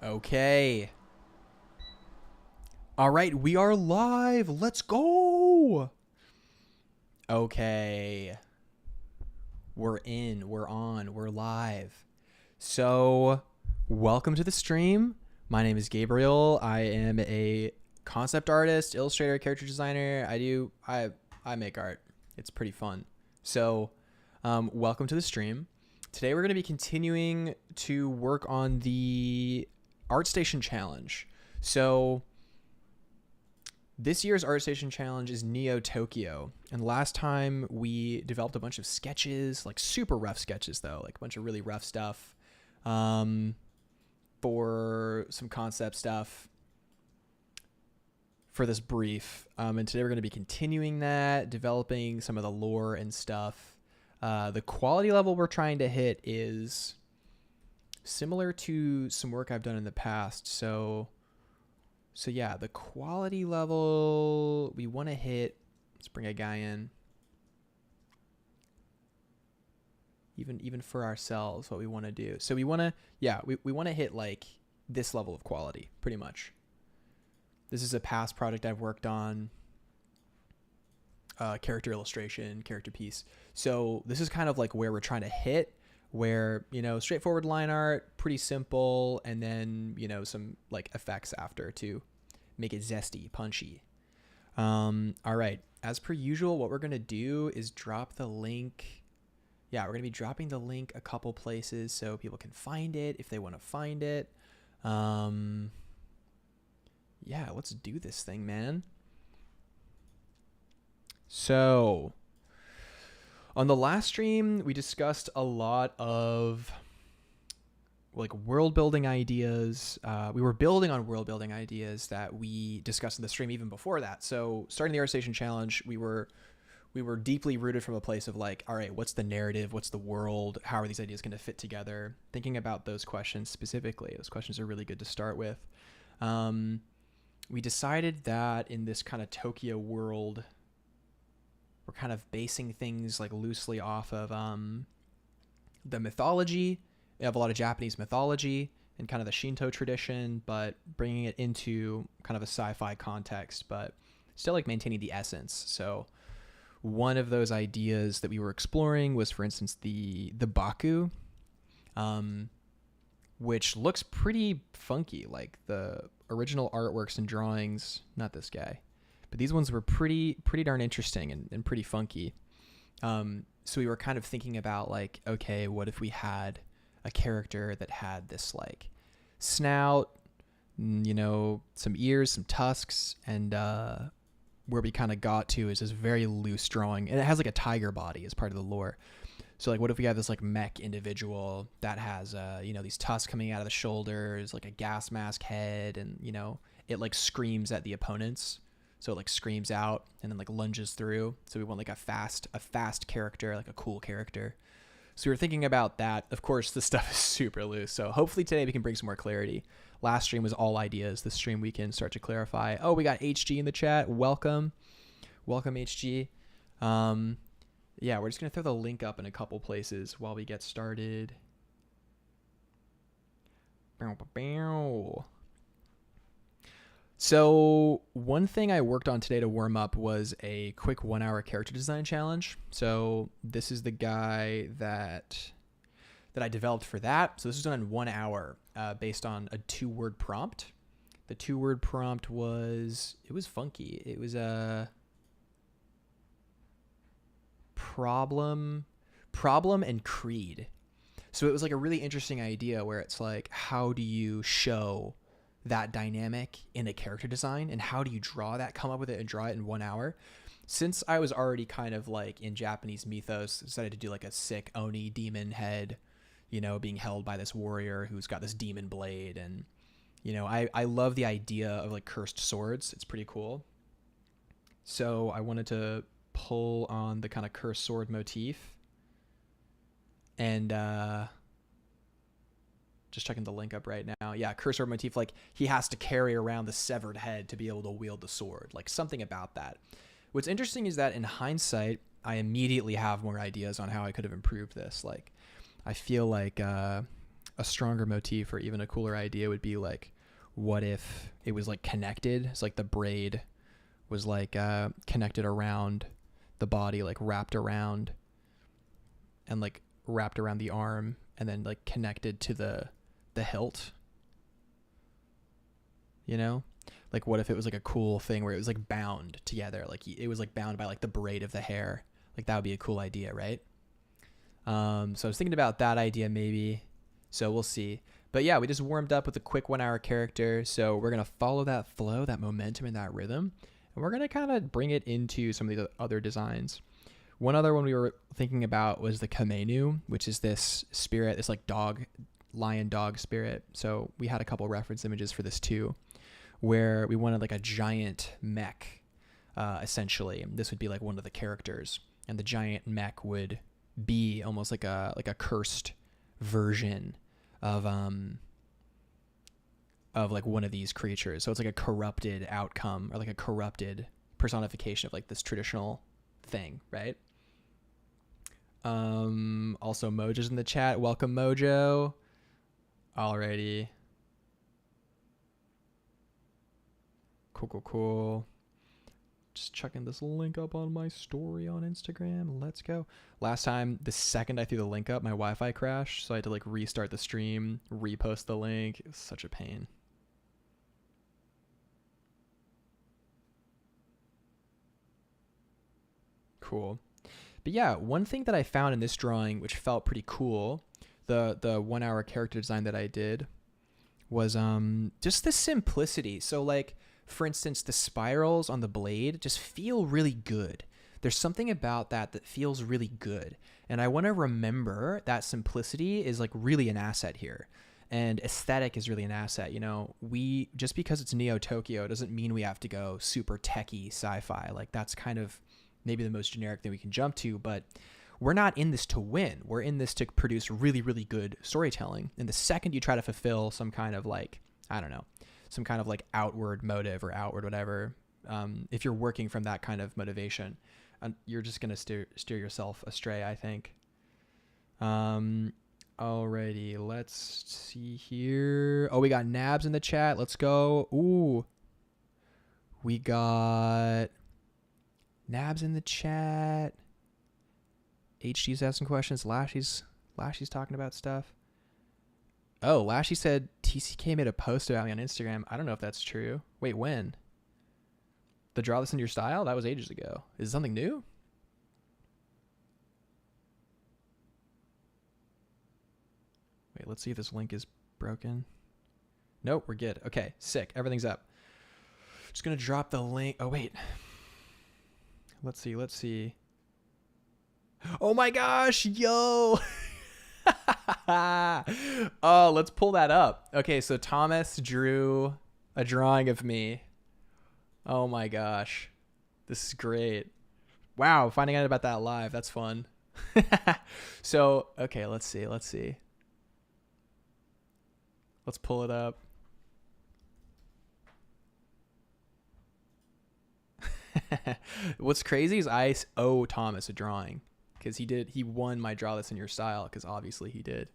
Okay. All right, we are live. Let's go. Okay. We're in, we're on, we're live. So, welcome to the stream. My name is Gabriel. I am a concept artist, illustrator, character designer. I make art. It's pretty fun. So, welcome to the stream. Today we're going to be continuing to work on the ArtStation Challenge. So, this year's ArtStation Challenge is Neo Tokyo. And last time we developed a bunch of sketches, like super rough sketches though, like a bunch of really rough stuff for some concept stuff for this brief. And today we're going to be continuing that, developing some of the lore and stuff. The quality level we're trying to hit is similar to some work I've done in the past. So yeah, the quality level we want to hit, let's bring a guy in. Even for ourselves, what we want to do. So we want to, we want to hit like this level of quality, pretty much. This is a past project I've worked on, character illustration, character piece. So this is kind of like where we're trying to hit, where, straightforward line art, pretty simple, and then, some like effects after to make it zesty, punchy. All right. As per usual, what we're going to do is drop the link. Yeah, we're going to be dropping the link a couple places so people can find it if they want to find it. Yeah, let's do this thing, man. So, on the last stream, we discussed a lot of like world building ideas. We were building on world building ideas that we discussed in the stream even before that. So starting the ArtStation Challenge, we were deeply rooted from a place of like, all right, what's the narrative? What's the world? How are these ideas going to fit together? Thinking about those questions specifically. Those questions are really good to start with. We decided that in this kind of Tokyo world, we're kind of basing things like loosely off of the mythology. We have a lot of Japanese mythology and kind of the Shinto tradition, but bringing it into kind of a sci-fi context, but still like maintaining the essence. So one of those ideas that we were exploring was, for instance, the Baku, which looks pretty funky. Like the original artworks and drawings, not this guy, but these ones were pretty darn interesting and pretty funky. So we were kind of thinking about like, okay, what if we had a character that had this like snout, some ears, some tusks, and where we kind of got to is this very loose drawing, and it has like a tiger body as part of the lore. So like, what if we have this like mech individual that has these tusks coming out of the shoulders, like a gas mask head, and it like screams at the opponents. So it like screams out and then like lunges through. So we want like a fast character, like a cool character. So we were thinking about that. Of course, this stuff is super loose. So hopefully today we can bring some more clarity. Last stream was all ideas. This stream we can start to clarify. Oh, we got HG in the chat. Welcome, HG. Yeah, we're just going to throw the link up in a couple places while we get started. So one thing I worked on today to warm up was a quick 1 hour character design challenge. So this is the guy that I developed for that. So this was done in 1 hour based on a 2-word prompt. The 2-word prompt was funky. It was a problem and creed. So it was like a really interesting idea where it's like, how do you show that dynamic in a character design, and how do you draw that, come up with it and draw it in 1 hour? Since I was already kind of like in Japanese mythos, I decided to do like a sick Oni demon head, being held by this warrior who's got this demon blade. And, I love the idea of like cursed swords. It's pretty cool. So I wanted to pull on the kind of cursed sword motif, and, just checking the link up right now. Yeah, cursor motif, like he has to carry around the severed head to be able to wield the sword, like something about that. What's interesting is that in hindsight, I immediately have more ideas on how I could have improved this. Like, I feel like a stronger motif or even a cooler idea would be like, what if it was like connected? It's like the braid was like connected around the body, like wrapped around the arm, and then like connected to the hilt. You know, like what if it was like a cool thing where it was like bound together, like it was like bound by like the braid of the hair. Like that would be a cool idea, right? So I was thinking about that idea maybe. So we'll see. But yeah, we just warmed up with a quick 1 hour character. So we're going to follow that flow, that momentum, and that rhythm. And we're going to kind of bring it into some of the other designs. One other one we were thinking about was the Kamenu, which is this spirit, this like lion dog spirit. So we had a couple reference images for this too, where we wanted like a giant mech, essentially. This would be like one of the characters. And the giant mech would be almost like a cursed version of like one of these creatures. So it's like a corrupted outcome, or like a corrupted personification of like this traditional thing, right? Also Mojo's in the chat. Welcome, Mojo. Alrighty. Cool. Just chucking this link up on my story on Instagram. Let's go. Last time, the second I threw the link up, my Wi-Fi crashed, so I had to like restart the stream, repost the link. It was such a pain. Cool. But yeah, one thing that I found in this drawing, which felt pretty cool, the 1 hour character design that I did, was just the simplicity. So like, for instance, the spirals on the blade just feel really good. There's something about that feels really good. And I want to remember that simplicity is like really an asset here. And aesthetic is really an asset. You know, just because it's Neo Tokyo doesn't mean we have to go super techie sci-fi. Like that's kind of maybe the most generic thing we can jump to, but we're not in this to win. We're in this to produce really, really good storytelling. And the second you try to fulfill some kind of like, I don't know, some kind of like outward motive or outward whatever, if you're working from that kind of motivation, you're just going to steer yourself astray, I think. Alrighty, let's see here. Oh, we got Nabs in the chat. Let's go. Ooh, we got Nabs in the chat. HG's asking questions. Lashy's talking about stuff. Oh, Lashy said TCK made a post about me on Instagram. I don't know if that's true. Wait, when? The draw this in your style? That was ages ago. Is it something new? Wait, let's see if this link is broken. Nope, we're good. Okay, sick. Everything's up. Just going to drop the link. Oh, wait. Let's see. Oh my gosh, yo. Oh, let's pull that up. Okay, so Thomas drew a drawing of me. Oh my gosh. This is great. Wow, finding out about that live. That's fun. So, okay, let's see. Let's pull it up. What's crazy is I owe Thomas a drawing, because he won my draw this in your style, because obviously he did,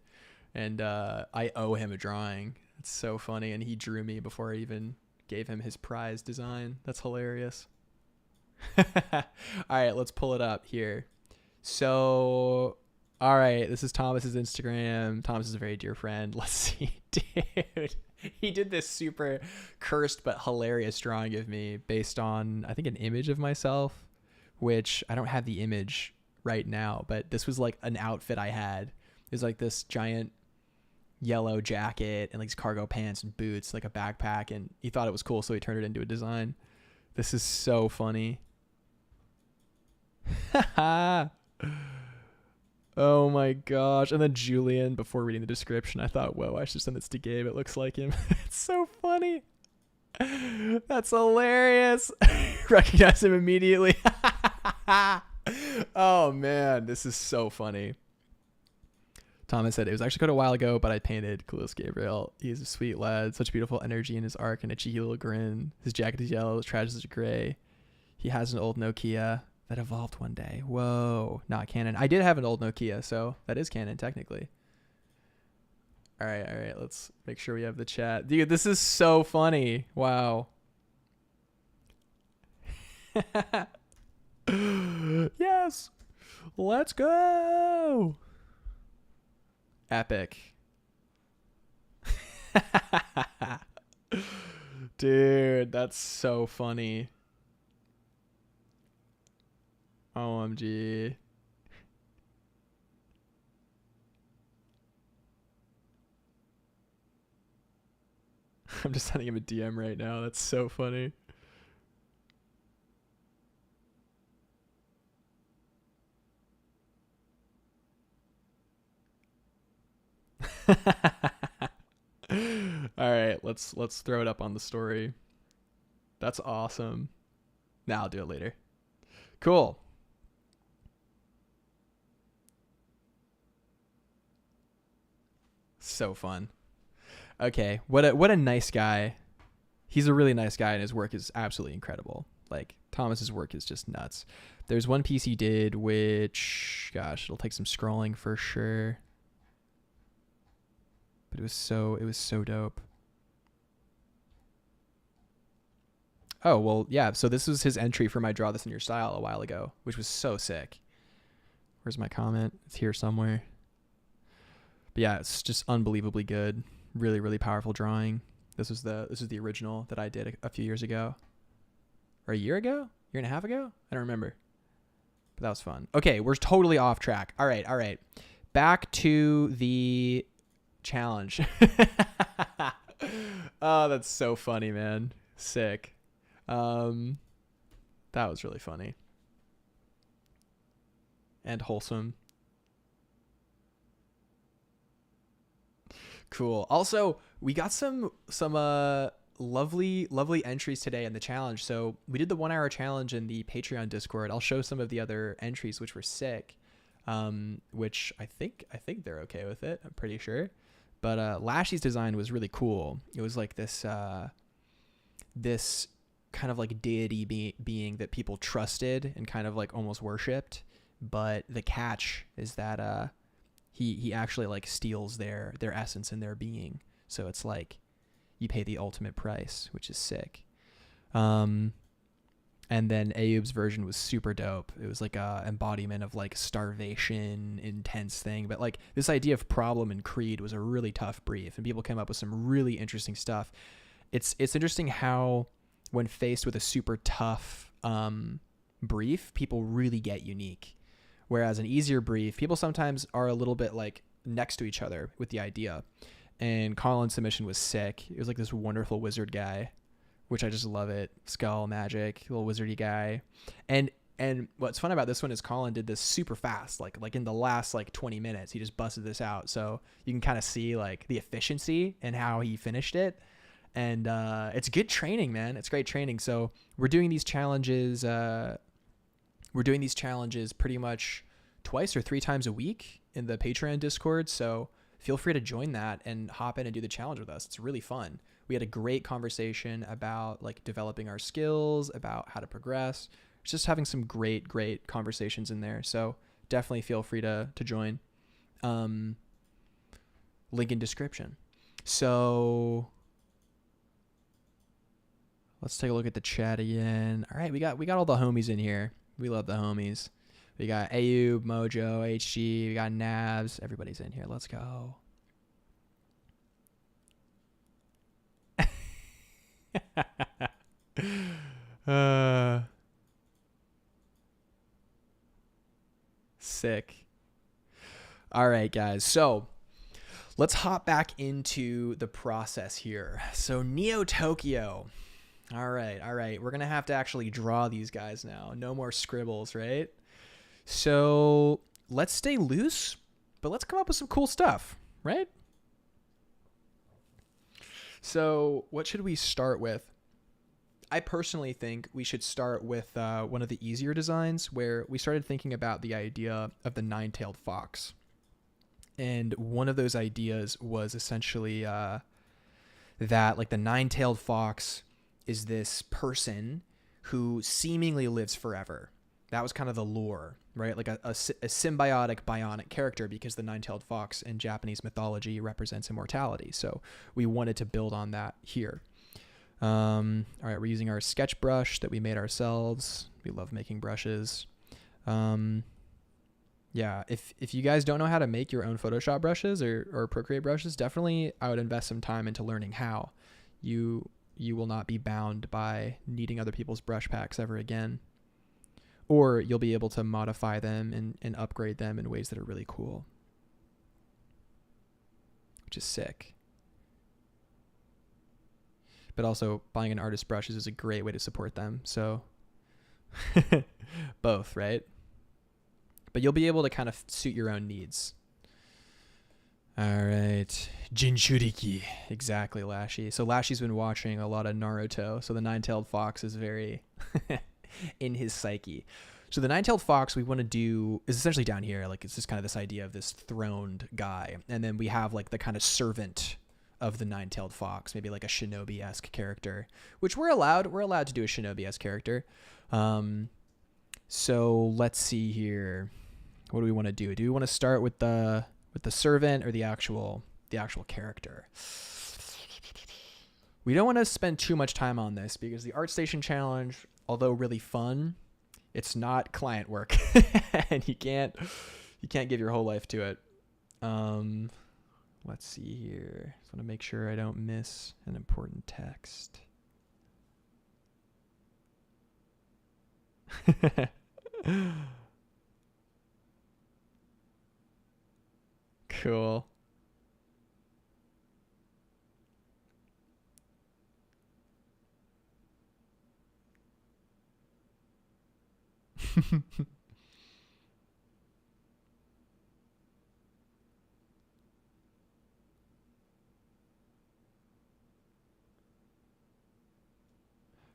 and I owe him a drawing. It's so funny, and he drew me before I even gave him his prize design. That's hilarious. All right, let's pull it up here. So, all right, this is Thomas's Instagram. Thomas is a very dear friend. Let's see. Dude, he did this super cursed but hilarious drawing of me based on, I think, an image of myself, which I don't have the image right now, but this was like an outfit I had. It was like this giant yellow jacket and like these cargo pants and boots, like a backpack, and he thought it was cool, so he turned it into a design. This is so funny. Oh my gosh. And then Julian, before reading the description, I thought, whoa, I should send this to Gabe. It looks like him. It's so funny. That's hilarious. Recognize him immediately. Oh man, this is so funny. Thomas said, it was actually quite a while ago, but I painted Clueless Gabriel. He's a sweet lad, such beautiful energy in his arc and a cheeky little grin. His jacket is yellow, his trousers are gray. He has an old Nokia that evolved one day. Whoa, not canon. I did have an old Nokia, so that is canon technically. All right. Let's make sure we have the chat. Dude, this is so funny. Wow. Yes. Let's go. Epic. Dude, that's so funny. OMG. I'm just sending him a DM right now. That's so funny. All right, let's throw it up on the story. That's awesome. Now I'll do it later. Cool. So fun. Okay, what a nice guy. He's a really nice guy, and his work is absolutely incredible. Like, Thomas's work is just nuts. There's one piece he did which, gosh, it'll take some scrolling for sure. But it was so dope. Oh, well, yeah, so this was his entry for my Draw This in Your Style a while ago, which was so sick. Where's my comment? It's here somewhere. But yeah, it's just unbelievably good. Really, really powerful drawing. This is the original that I did a few years ago. Or a year ago? Year and a half ago? I don't remember. But that was fun. Okay, we're totally off track. All right. Back to the challenge. Oh, that's so funny, man. Sick. That was really funny. And wholesome. Cool. Also, we got some lovely entries today in the challenge. So we did the 1 hour challenge in the Patreon Discord. I'll show some of the other entries which were sick. Which I think they're okay with it. I'm pretty sure. But Lashy's design was really cool. It was like this kind of like deity being that people trusted and kind of like almost worshipped. But the catch is that he actually like steals their essence and their being. So it's like you pay the ultimate price, which is sick. And then Ayub's version was super dope. It was like a embodiment of like starvation, intense thing. But like this idea of problem and creed was a really tough brief, and people came up with some really interesting stuff. It's interesting how when faced with a super tough brief, people really get unique. Whereas an easier brief, people sometimes are a little bit like next to each other with the idea. And Colin's submission was sick. It was like this wonderful wizard guy, which I just love it. Skull magic, little wizardy guy. And what's fun about this one is Colin did this super fast, like in the last like 20 minutes, he just busted this out. So you can kind of see like the efficiency and how he finished it. And it's good training, man. It's great training. So we're doing these challenges. We're doing these challenges pretty much 2 or 3 times a week in the Patreon Discord. So feel free to join that and hop in and do the challenge with us. It's really fun. We had a great conversation about like developing our skills, about how to progress. It's just having some great conversations in there. So definitely feel free to join. Link in description. So let's take a look at the chat again. All right, we got all the homies in here. We love the homies. We got Ayub, Mojo, HG. We got Nabs. Everybody's in here. Let's go. Sick. All right, guys. So let's hop back into the process here. So Neo Tokyo. All right. We're going to have to actually draw these guys now. No more scribbles, right? So let's stay loose, but let's come up with some cool stuff, right? So what should we start with? I personally think we should start with one of the easier designs, where we started thinking about the idea of the 9-tailed fox. And one of those ideas was essentially that like the 9-tailed fox is this person who seemingly lives forever. That was kind of the lore. right? Like a symbiotic bionic character, because the nine-tailed fox in Japanese mythology represents immortality. So we wanted to build on that here. All right, we're using our sketch brush that we made ourselves. We love making brushes. Yeah, if you guys don't know how to make your own Photoshop brushes or Procreate brushes, definitely I would invest some time into learning how. You will not be bound by needing other people's brush packs ever again. Or you'll be able to modify them and upgrade them in ways that are really cool. Which is sick. But also, buying an artist brushes is a great way to support them. So, both, right? But you'll be able to kind of suit your own needs. All right. Jinchuriki. Exactly, Lashy. So Lashy's been watching a lot of Naruto. So the nine-tailed fox is very in his psyche. So the nine-tailed fox we want to do is essentially down here. Like, it's just kind of this idea of this throned guy. And then we have like the kind of servant of the nine-tailed fox, maybe like a shinobi-esque character, which we're allowed to do a shinobi-esque character. So let's see here. What do we want to do? Do we want to start with the servant or the actual character? We don't want to spend too much time on this because the ArtStation challenge, although really fun, it's not client work, and you can't give your whole life to it. Let's see here. Just want to make sure I don't miss an important text. Cool.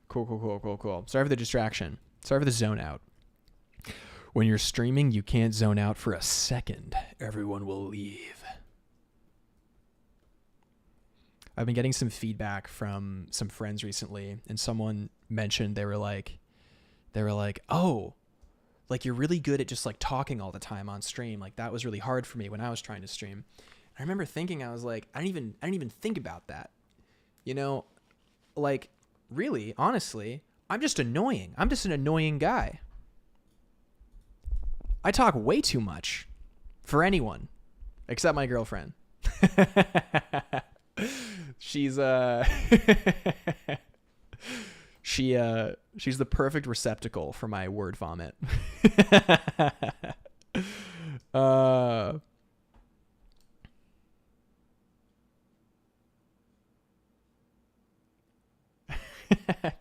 Cool. Sorry for the distraction. Sorry for the zone out. When you're streaming, you can't zone out for a second. Everyone will leave. I've been getting some feedback from some friends recently, and someone mentioned they were like, oh, like you're really good at just like talking all the time on stream. Like that was really hard for me when I was trying to stream. And I remember thinking, I was like, I didn't even think about that. You know, like really, honestly, I'm just annoying. I'm just an annoying guy. I talk way too much for anyone except my girlfriend. She's she's the perfect receptacle for my word vomit.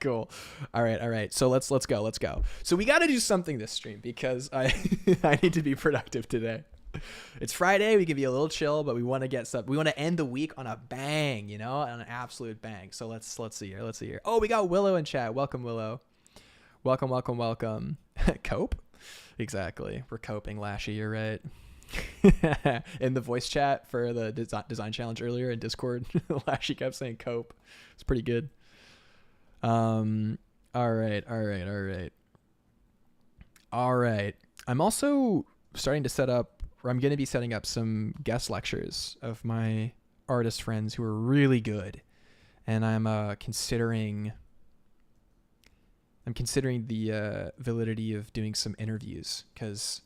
Cool. All right. So let's go. So we got to do something this stream because I I need to be productive today. It's Friday. We can be a little chill, but we want to get stuff. We want to end the week on a bang, you know, on an absolute bang. So let's see here. Oh, we got Willow in chat. Welcome, Willow. Welcome. Cope? Exactly. We're coping, Lashy. You're right. In the voice chat for the design challenge earlier in Discord, Lashy kept saying cope. It's pretty good. All right. I'm also starting to set up, or I'm going to be setting up some guest lectures of my artist friends who are really good. And I'm considering the validity of doing some interviews because,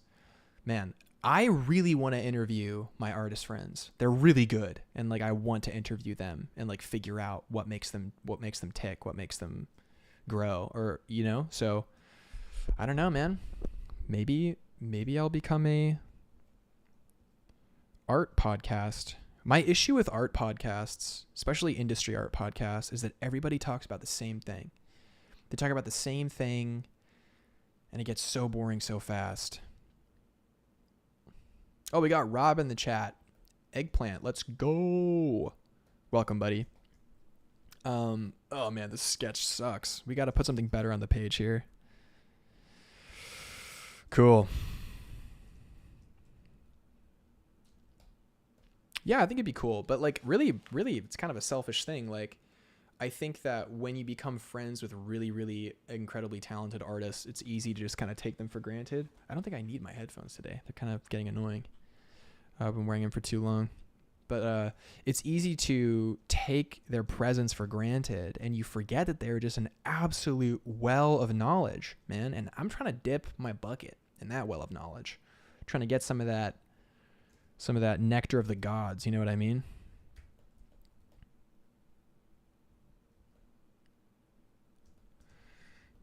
man, I really want to interview my artist friends. They're really good. And like, I want to interview them and like figure out what makes them tick, what makes them grow, or, you know, so I don't know, man, maybe I'll become a art podcast. My issue with art podcasts, especially industry art podcasts, is that everybody talks about the same thing. They talk about the same thing and it gets so boring so fast. Oh, we got Rob in the chat. Eggplant, let's go. Welcome, buddy. Oh man, this sketch sucks. We got to put something better on the page here. Cool. Yeah, I think it'd be cool, but like really it's kind of a selfish thing. Like I think that when you become friends with really, really incredibly talented artists, it's easy to just kind of take them for granted. I don't think I need my headphones today. They're kind of getting annoying. I've been wearing them for too long. But it's easy to take their presence for granted, and you forget that they're just an absolute well of knowledge, man. And I'm trying to dip my bucket in that well of knowledge, trying to get some of that nectar of the gods. You know what I mean?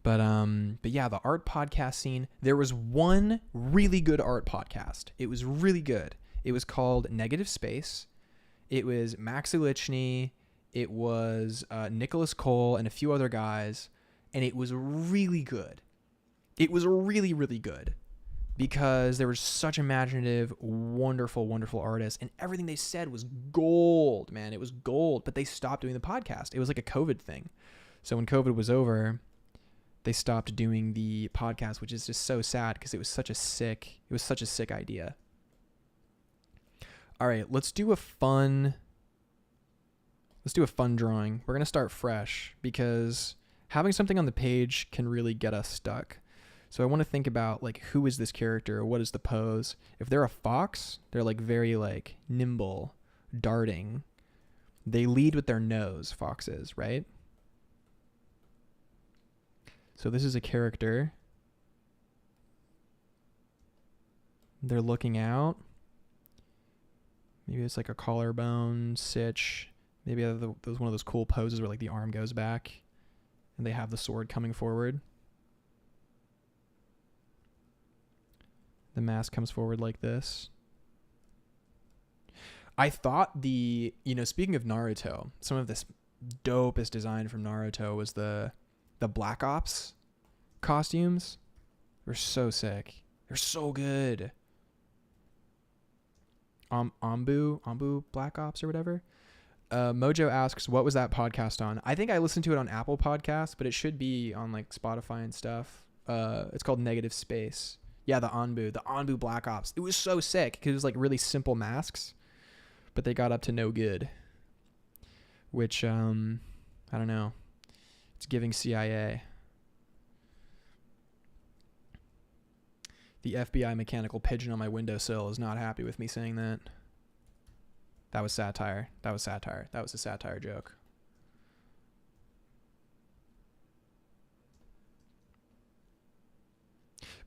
But yeah, the art podcast scene. There was one really good art podcast. It was really good. It was called Negative Space. It was Max Ulichny. It was Nicholas Cole and a few other guys. And it was really good. It was really, really good because there were such imaginative, wonderful, wonderful artists. And everything they said was gold, man. It was gold. But they stopped doing the podcast. It was like a COVID thing. So when COVID was over, they stopped doing the podcast, which is just so sad because it was such a sick idea. All right, let's do a fun drawing. We're going to start fresh because having something on the page can really get us stuck. So I want to think about like, who is this character? What is the pose? If they're a fox, they're like very like nimble, darting. They lead with their nose, foxes, right? So this is a character. They're looking out. Maybe it's like a collarbone sitch. Maybe one of those cool poses where like the arm goes back and they have the sword coming forward. The mask comes forward like this. I thought speaking of Naruto, some of this dopest design from Naruto was the Black Ops costumes. They're so sick. They're so good. Ambu Black Ops or whatever. Mojo asks, what was that podcast on? I think I listened to it on Apple Podcasts, but it should be on like Spotify and stuff. It's called Negative Space. Yeah, the Anbu Black Ops. It was so sick because it was like really simple masks, but they got up to no good. Which, I don't know. It's giving CIA. The FBI mechanical pigeon on my windowsill is not happy with me saying that. That was satire. That was a satire joke.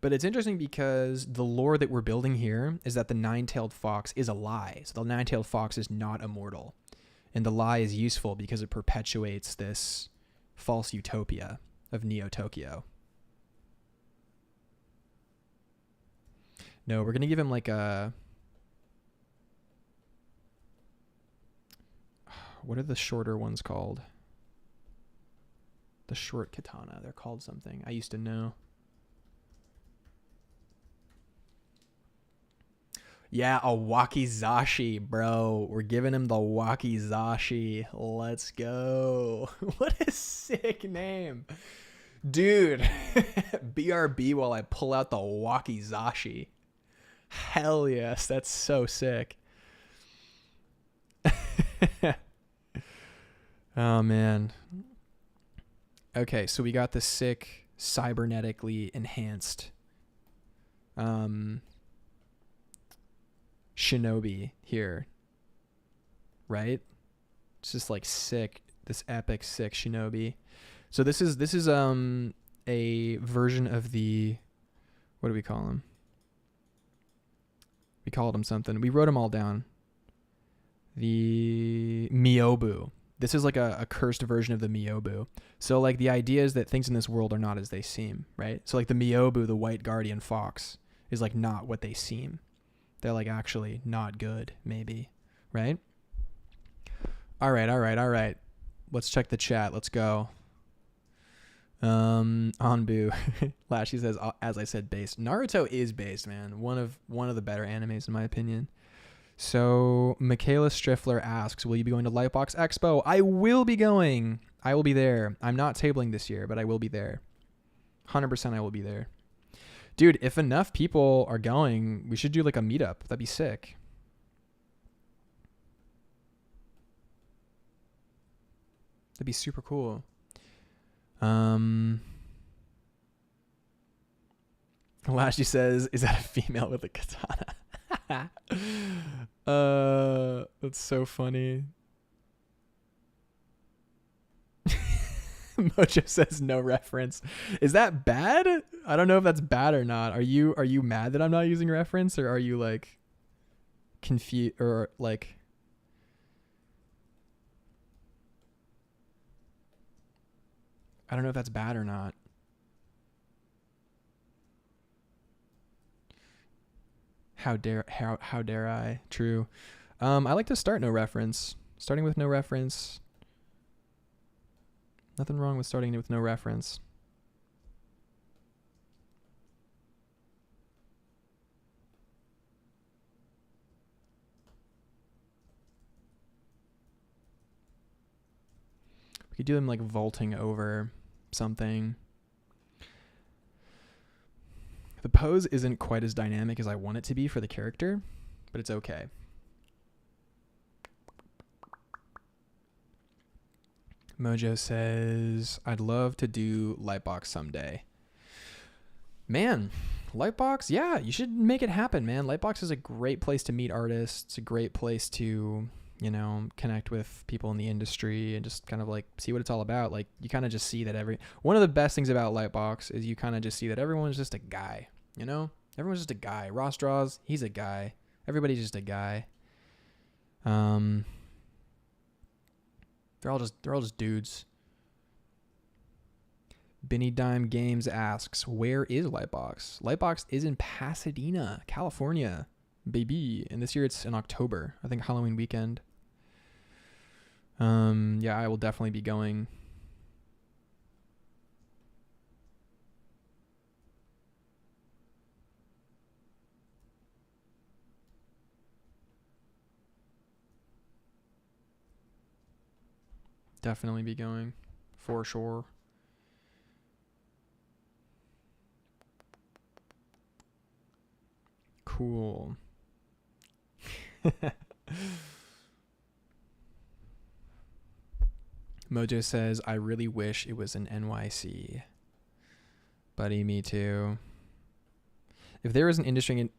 But it's interesting because the lore that we're building here is that the nine-tailed fox is a lie. So the nine-tailed fox is not immortal. And the lie is useful because it perpetuates this false utopia of Neo Tokyo. No, we're going to give him like a... What are the shorter ones called? The short katana. They're called something. I used to know. Yeah, a wakizashi, bro. We're giving him the wakizashi. Let's go. What a sick name. Dude. BRB while I pull out the wakizashi. Hell yes, that's so sick. Oh, man. Okay, so we got the sick, cybernetically enhanced shinobi here, right? It's just like sick, this epic, sick shinobi. So this is a version of the, what do we call him? We called him something. We wrote them all down. The Myobu. This is like a cursed version of the Myobu. So like the idea is that things in this world are not as they seem, right? So like the Myobu, the white guardian fox, is like not what they seem. They're like actually not good, maybe, right? All right. Let's check the chat. Let's go. Anbu. Lashy says, as I said, based. Naruto is based, man. One of the better animes in my opinion. So Michaela Striffler asks, will you be going to Lightbox Expo? I will be going. I will be there. I'm not tabling this year, but I will be there. 100% I will be there. Dude, if enough people are going, we should do like a meetup. That'd be sick. That'd be super cool. Lashley says, "Is that a female with a katana?" That's so funny. Mojo says no reference. Is that bad? I don't know if that's bad or not. Are you mad that I'm not using reference, or are you like confused, or like I don't know if that's bad or not. How dare I? True. I like to start no reference. Starting with no reference. Nothing wrong with starting with no reference. We could do them like vaulting over something. The pose isn't quite as dynamic as I want it to be for the character, but it's okay. Mojo says, I'd love to do Lightbox someday. Man, Lightbox, yeah, you should make it happen, man. Lightbox is a great place to meet artists. It's a great place to, you know, connect with people in the industry and just kind of like see what it's all about. Like, you kind of just see that one of the best things about Lightbox is you kind of just see that everyone's just a guy, you know? Everyone's just a guy. Ross draws, he's a guy. Everybody's just a guy. They're all just dudes. Benny Dime Games asks, where is Lightbox? Lightbox is in Pasadena, California, baby. And this year it's in October. I think Halloween weekend. Yeah, I will definitely be going. Definitely be going, for sure. Cool. Mojo says, I really wish it was in NYC. Buddy, me too. If there was an industry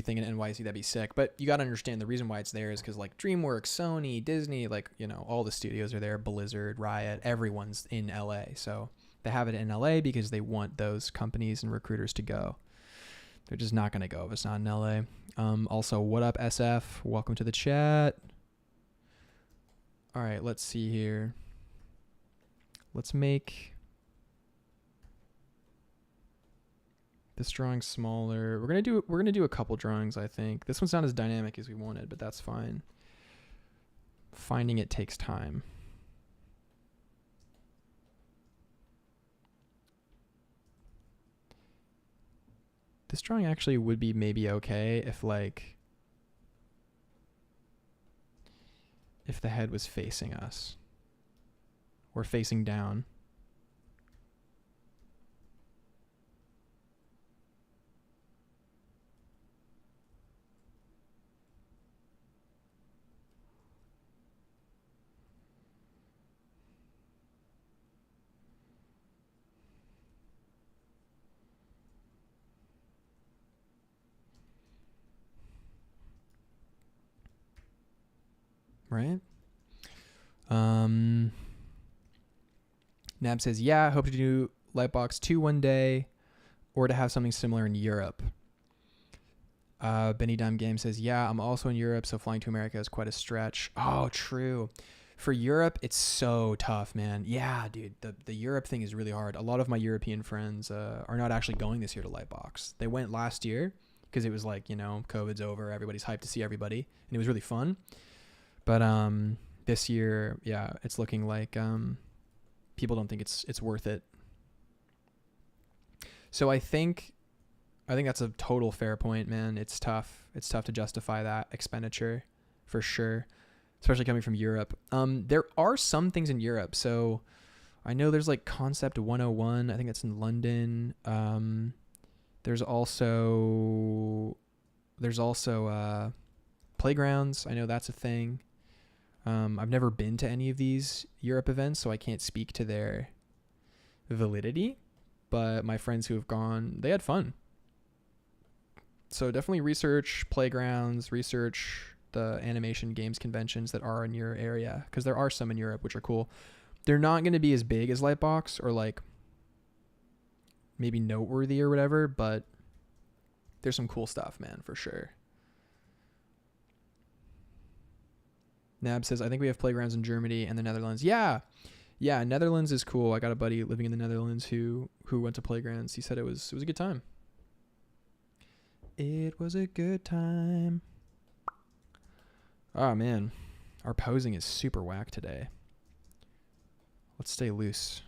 thing in NYC, that'd be sick. But you got to understand the reason why it's there is because like DreamWorks, Sony, Disney, like, you know, all the studios are there. Blizzard, Riot, everyone's in LA. So they have it in LA because they want those companies and recruiters to go. They're just not going to go if it's not in LA. Also, what up, SF? Welcome to the chat. All right, let's see here. Let's make this drawing smaller. We're gonna do a couple drawings, I think. This one's not as dynamic as we wanted, but that's fine. Finding it takes time. This drawing actually would be maybe okay if the head was facing us or facing down. Right? Nab says, yeah, I hope to do Lightbox 2 one day or to have something similar in Europe. Benny Dime Game says, yeah, I'm also in Europe, so flying to America is quite a stretch. Oh, true. For Europe, it's so tough, man. Yeah, dude, the Europe thing is really hard. A lot of my European friends are not actually going this year to Lightbox. They went last year because it was like, you know, COVID's over, everybody's hyped to see everybody, and it was really fun. But this year, yeah, it's looking like people don't think it's worth it. So I think that's a total fair point, man. It's tough. It's tough to justify that expenditure for sure, especially coming from Europe. There are some things in Europe. So I know there's like Concept 101. I think that's in London. There's also Playgrounds. I know that's a thing. I've never been to any of these Europe events, so I can't speak to their validity, but my friends who have gone, they had fun. So definitely research playgrounds, research the animation games conventions that are in your area, because there are some in Europe which are cool. They're not going to be as big as Lightbox or like maybe noteworthy or whatever, but there's some cool stuff, man, for sure. Nab says, I think we have playgrounds in Germany and the Netherlands. Yeah, Netherlands is cool. I got a buddy living in the Netherlands who went to playgrounds. He said it was a good time. It was a good time. Oh, man. Our posing is super whack today. Let's stay loose.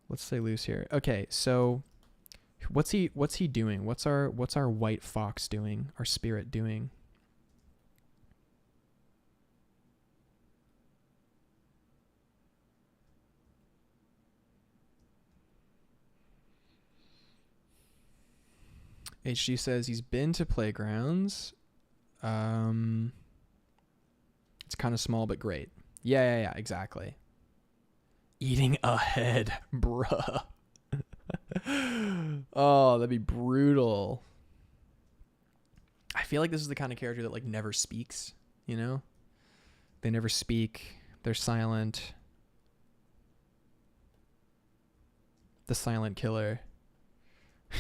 Let's stay loose here. Okay, so what's he doing? What's our white fox doing? Our spirit doing? HG says he's been to playgrounds. It's kind of small but great. Yeah, exactly. Eating a head, bruh. Oh, that'd be brutal. I feel like this is the kind of character that like never speaks, you know? They never speak. They're silent. The silent killer.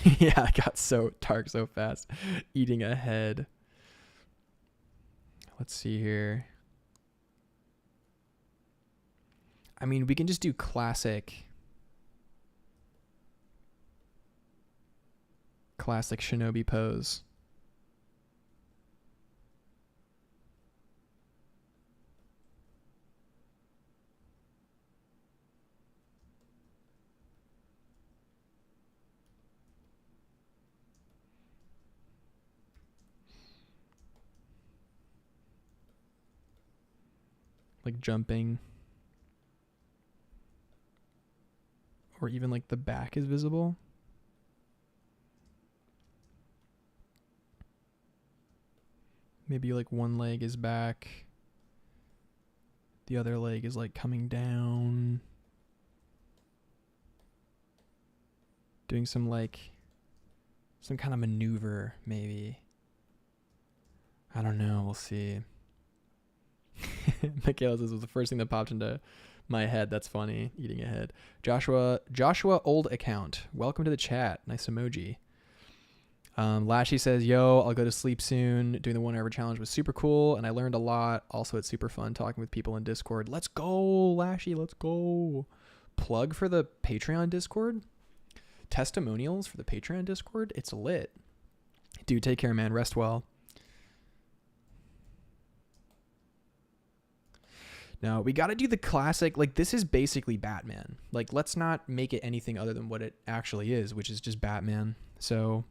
Yeah, it got so dark so fast. Eating a head. Let's see here. I mean, we can just do classic shinobi pose. Like jumping. Or even like the back is visible. Maybe like one leg is back. The other leg is like coming down. Doing some kind of maneuver, maybe. I don't know. We'll see. Michaela says, was the first thing that popped into my head. That's funny. Eating a head. Joshua old account. Welcome to the chat. Nice emoji. Lashy says, yo, I'll go to sleep soon. Doing the 1 hour challenge was super cool and I learned a lot. Also, it's super fun talking with people in Discord. Let's go, Lashy. Let's go. Plug for the Patreon Discord. Testimonials for the Patreon Discord. It's lit. Dude, take care, man. Rest well. No, we got to do the classic. Like, this is basically Batman. Like, let's not make it anything other than what it actually is, which is just Batman. So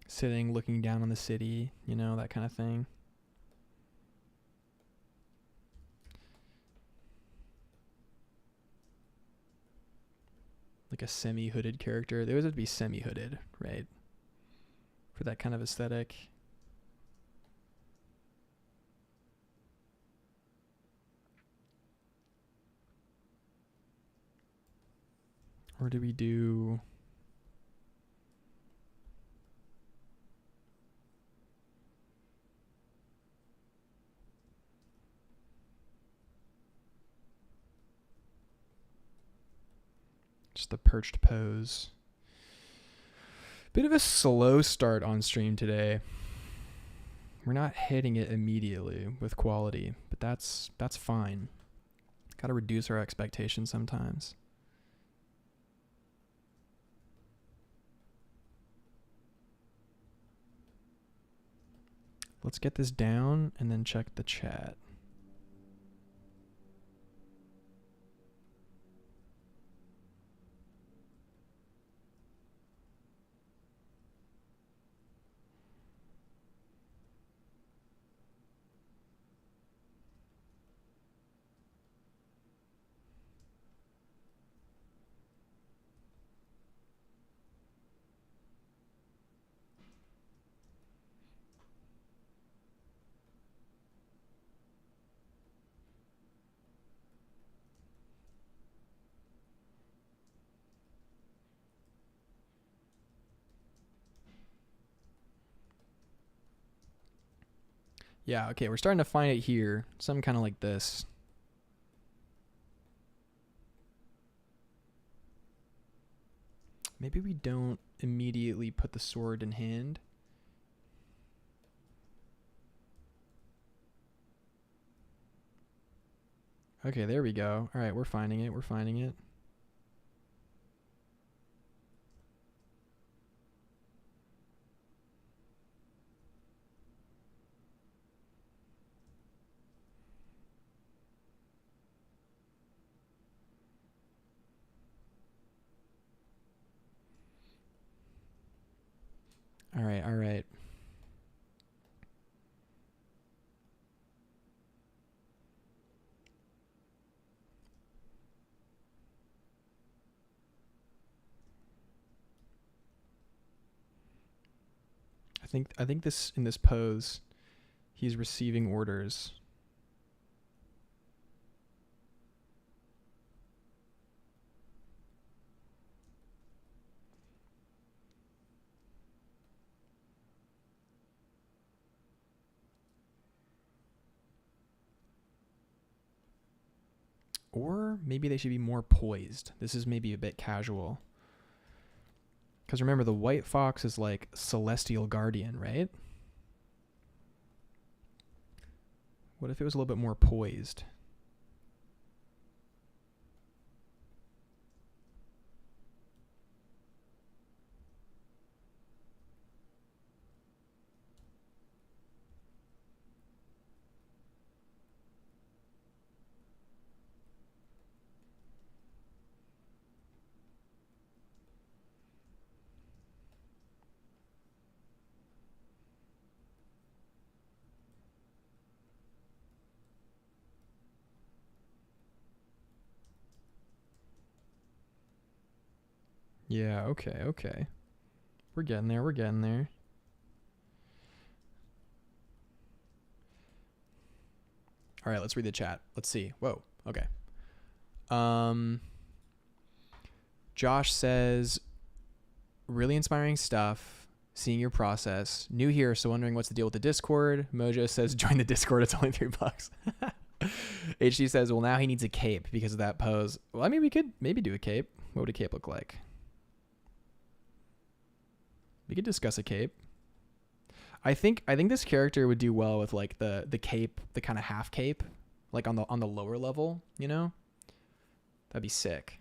sitting, looking down on the city, you know, that kind of thing. Like a semi-hooded character. They always have to be semi-hooded, right? For that kind of aesthetic. Or do we do... just the perched pose. Bit of a slow start on stream today. We're not hitting it immediately with quality, but that's fine. Got to reduce our expectations sometimes. Let's get this down and then check the chat. Yeah, okay, we're starting to find it here. Something kind of like this. Maybe we don't immediately put the sword in hand. Okay, there we go. All right, we're finding it. We're finding it. All right, all right. I think this in this pose, he's receiving orders. Or maybe they should be more poised. This is maybe a bit casual. Because remember, the white fox is like celestial guardian, right? What if it was a little bit more poised? Yeah, okay, okay. We're getting there, we're getting there. All right, let's read the chat. Let's see. Whoa, okay. Josh says, really inspiring stuff. Seeing your process. New here, so wondering what's the deal with the Discord. Mojo says, join the Discord. It's only $3. HD says, well, now he needs a cape because of that pose. Well, I mean, we could maybe do a cape. What would a cape look like? We could discuss a cape. I think this character would do well with like the cape, the kind of half cape, like on the lower level, you know? That'd be sick.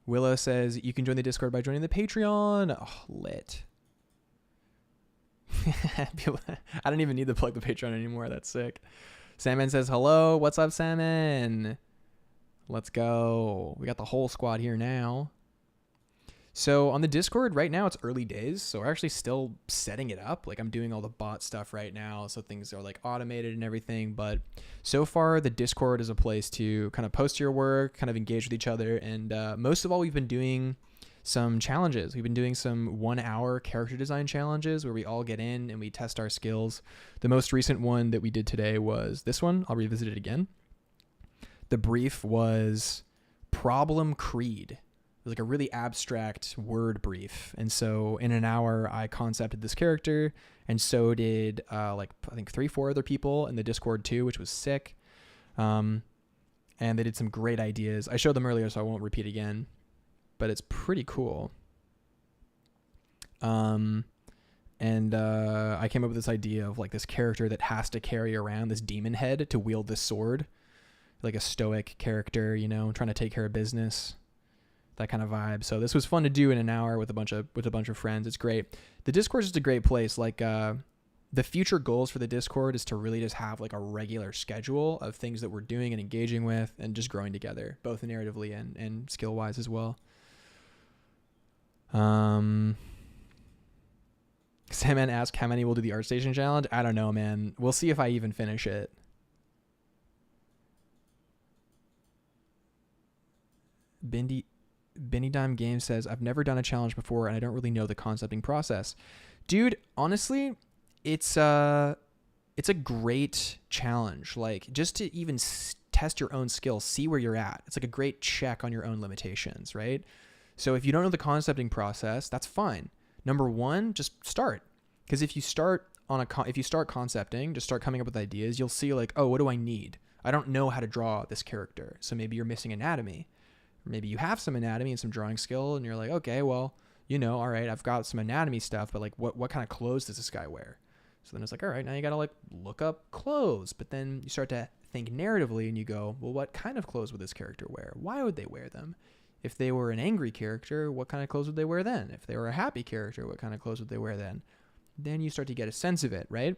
Willow says you can join the Discord by joining the Patreon. Oh, lit. I don't even need to plug the Patreon anymore. That's sick. Salmon says hello. What's up, Salmon? Let's go. We got the whole squad here now. So on the Discord right now, it's early days. So we're actually still setting it up. Like I'm doing all the bot stuff right now. So things are like automated and everything. But so far the Discord is a place to kind of post your work, kind of engage with each other. And most of all, we've been doing some challenges. We've been doing some 1 hour character design challenges where we all get in and we test our skills. The most recent one that we did today was this one. I'll revisit it again. The brief was Problem Creed. It was like a really abstract word brief. And so in an hour, I concepted this character, and so did like I think 3-4 other people in the Discord too, which was sick. And they did some great ideas. I showed them earlier, so I won't repeat again, but it's pretty cool. And I came up with this idea of like this character that has to carry around this demon head to wield this sword, like a stoic character, you know, trying to take care of business. that kind of vibe. So this was fun to do in an hour with a bunch of friends. It's great. The Discord is just a great place. Like the future goals for the Discord is to really just have like a regular schedule of things that we're doing and engaging with and just growing together, both narratively and skill wise as well. Sandman asked how many will do the ArtStation challenge. I don't know, man. We'll see if I even finish it. Bendy Dime Game says, I've never done a challenge before and I don't really know the concepting process. Dude, honestly, it's a great challenge. Like, just to even test your own skills, see where you're at. It's like a great check on your own limitations, right? So if you don't know the concepting process, that's fine. Number one, just start. Because if you start concepting, just start coming up with ideas, you'll see like, oh, what do I need? I don't know how to draw this character. So maybe you're missing anatomy. Or maybe you have some anatomy and some drawing skill and you're like, okay, well, all right, I've got some anatomy stuff, but like what kind of clothes does this guy wear? So then it's like, all right, now you got to like look up clothes, but then you start to think narratively and you go, well, what kind of clothes would this character wear? Why would they wear them? If they were an angry character, what kind of clothes would they wear then? If they were a happy character, what kind of clothes would they wear then? Then you start to get a sense of it, right?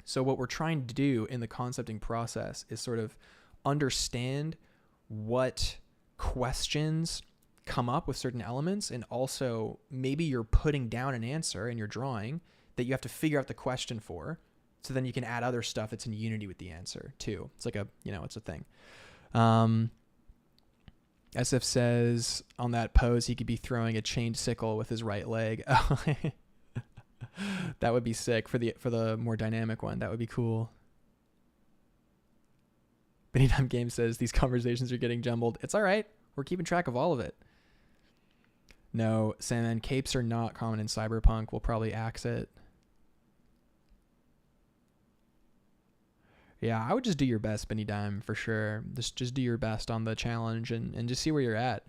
So what we're trying to do in the concepting process is sort of understand what questions come up with certain elements, and also maybe you're putting down an answer in your drawing that you have to figure out the question for, so then you can add other stuff that's in unity with the answer too. It's like it's a thing. SF says on that pose he could be throwing a chained sickle with his right leg. That would be sick for the more dynamic one. That would be cool. Benny Time Game says these conversations are getting jumbled. It's all right. We're keeping track of all of it. No, Sandman, capes are not common in Cyberpunk. We'll probably axe it. Yeah, I would just do your best, Benny Dime, for sure. Just do your best on the challenge and just see where you're at.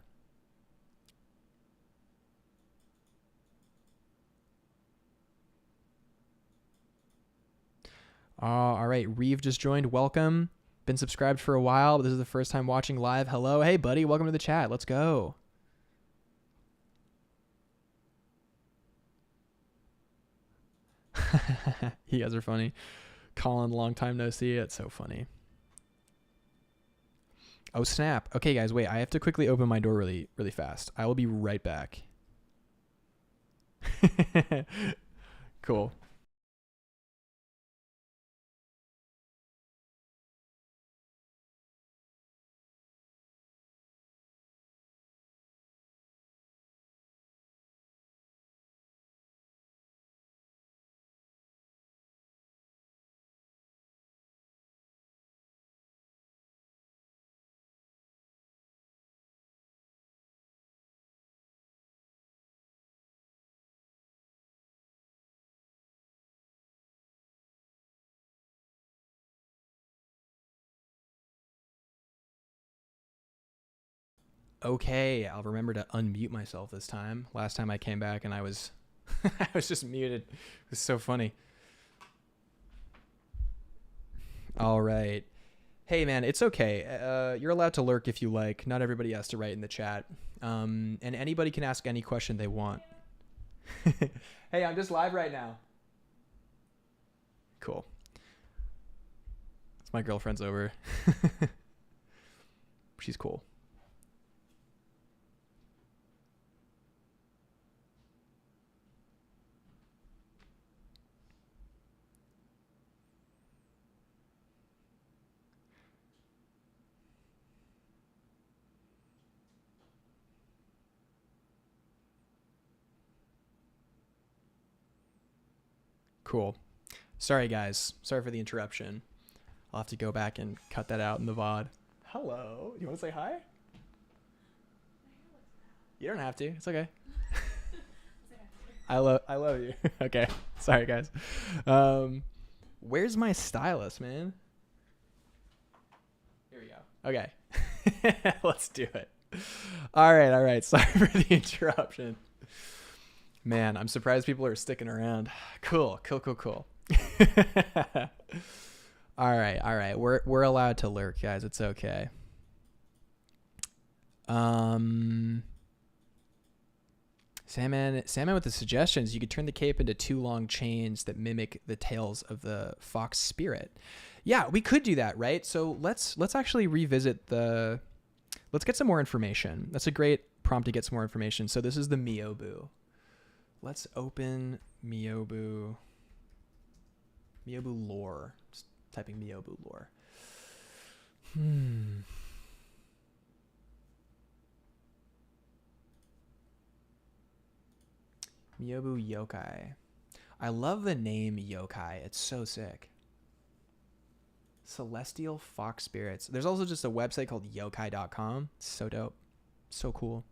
All right, Reeve just joined. Welcome. Been subscribed for a while, but this is the first time watching live. Hello. Hey, buddy. Welcome to the chat. Let's go. You guys are funny. Colin, long time no see. It's so funny. Oh, snap. Okay, guys, wait. I have to quickly open my door really, really fast. I will be right back. Cool. Okay, I'll remember to unmute myself this time. Last time I came back and I was I was just muted. It was so funny. All right. Hey man, it's okay. You're allowed to lurk if you like. Not everybody has to write in the chat. And anybody can ask any question they want. Hey, I'm just live right now. Cool. It's my girlfriend's over. She's cool. Cool. Sorry, guys. Sorry for the interruption. I'll have to go back and cut that out in the VOD. Hello. You want to say hi? You don't have to. It's okay. I love you. Okay. Sorry, guys. Where's my stylus, man? Here we go. Okay. Let's do it. All right. Sorry for the interruption. Man, I'm surprised people are sticking around. Cool. All right. We're allowed to lurk, guys. It's okay. Sandman with the suggestions. You could turn the cape into 2 long chains that mimic the tails of the fox spirit. Yeah, we could do that, right? So let's actually revisit let's get some more information. That's a great prompt to get some more information. So this is the Myobu. Let's open Myobu lore. Just typing Myobu lore. Myobu yokai. I love the name yokai. It's so sick. Celestial fox spirits. There's also just a website called yokai.com. It's so dope. So cool.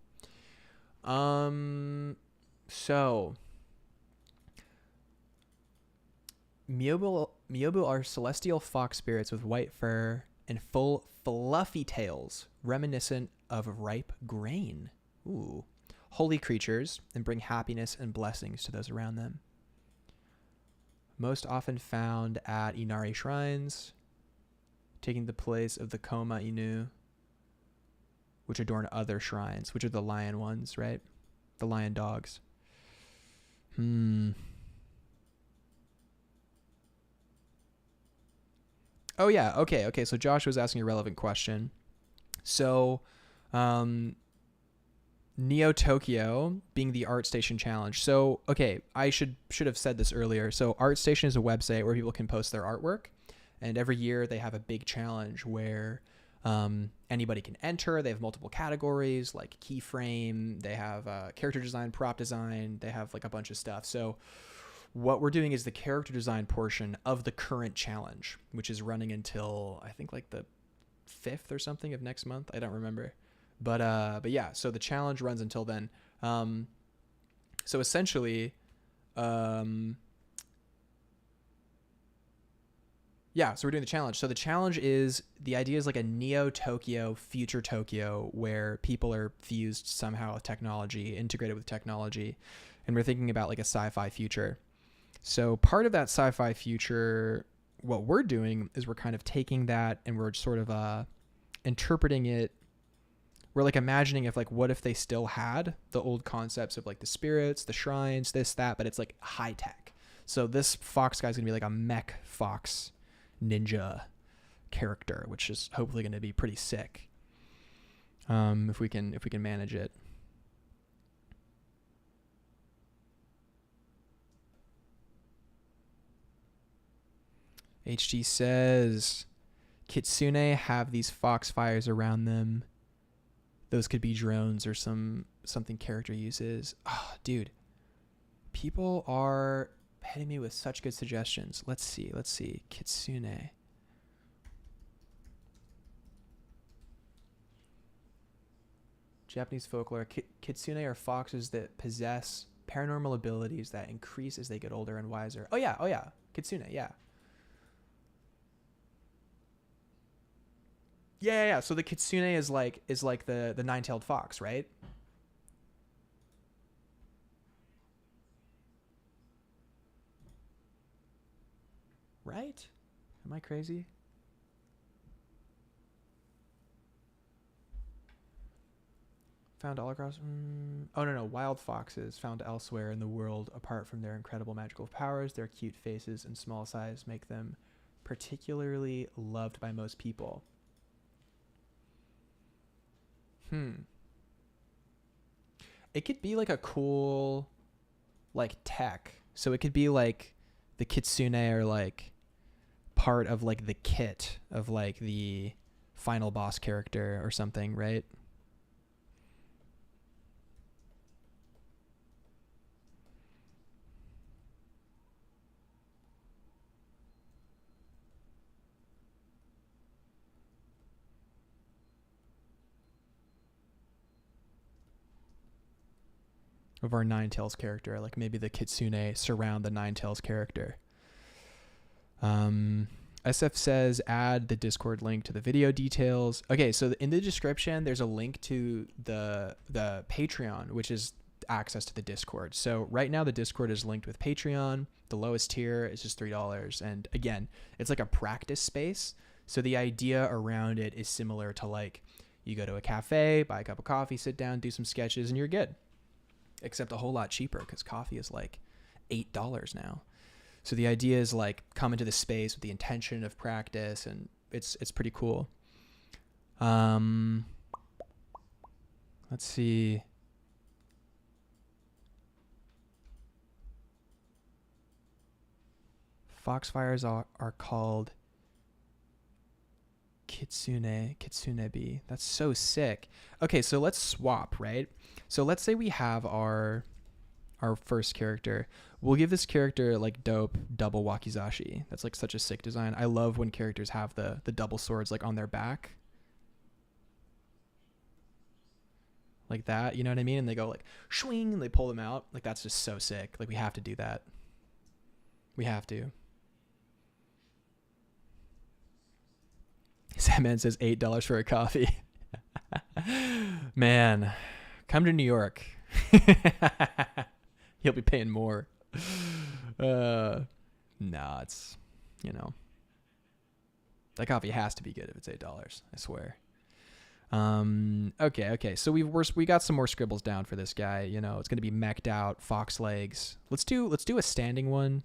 So Myobu are celestial fox spirits with white fur and full fluffy tails reminiscent of ripe grain. Ooh. Holy creatures and bring happiness and blessings to those around them. Most often found at Inari shrines, taking the place of the Koma Inu, which adorn other shrines, which are the lion ones, right? The lion dogs. Oh yeah, okay. So Josh was asking a relevant question. So, Neo Tokyo being the ArtStation challenge. So, okay, I should have said this earlier. So ArtStation is a website where people can post their artwork, and every year they have a big challenge where anybody can enter. They have multiple categories like keyframe, they have character design, prop design, they have like a bunch of stuff. So what we're doing is the character design portion of the current challenge, which is running until I think like the 5th or something of next month. I don't remember. But yeah, so the challenge runs until then. So essentially, yeah, so we're doing the challenge. So the challenge is, the idea is like a Neo Tokyo, future Tokyo, where people are fused somehow with technology, integrated with technology. And we're thinking about like a sci-fi future. So part of that sci-fi future, what we're doing is we're kind of taking that and we're sort of interpreting it. We're like imagining if like, what if they still had the old concepts of like the spirits, the shrines, this, that, but it's like high tech. So this fox guy's gonna be like a mech fox ninja character, which is hopefully gonna be pretty sick. If we can manage it. HG says, Kitsune have these fox fires around them. Those could be drones or something character uses. Oh, dude. People are hitting me with such good suggestions. Let's see. Kitsune. Japanese folklore. Kitsune are foxes that possess paranormal abilities that increase as they get older and wiser. Oh yeah. Kitsune, yeah. Yeah. So the kitsune is like the nine-tailed fox, right? Right? Am I crazy? Found all across. Oh no, wild foxes found elsewhere in the world. Apart from their incredible magical powers, their cute faces and small size make them particularly loved by most people. It could be like a cool like tech. So it could be like the kitsune are like part of like the kit of like the final boss character or something, right? Of our Ninetales character, like maybe the kitsune surround the Ninetales character. SF says add the Discord link to the video details. Okay, so in the description there's a link to the Patreon, which is access to the Discord. So right now the Discord is linked with Patreon. The lowest tier is just $3, and again, it's like a practice space. So the idea around it is similar to like you go to a cafe, buy a cup of coffee, sit down, do some sketches, and you're good. except a whole lot cheaper because coffee is like $8 now. So the idea is like come into the space with the intention of practice, and it's pretty cool. Let's see. Foxfires are called Kitsunebi. That's so sick. Okay, so let's swap, right? So let's say we have our first character. We'll give this character like dope double wakizashi. That's like such a sick design. I love when characters have the double swords like on their back. Like that, you know what I mean? And they go like swing and they pull them out. Like that's just so sick. Like we have to do that. We have to. Sandman says $8 for a coffee. Man, come to New York. You'll be paying more. Nah, it's, you know, that coffee has to be good if it's $8. I swear. Okay. So we got some more scribbles down for this guy. You know, it's gonna be mech'd out, fox legs. Let's do a standing one.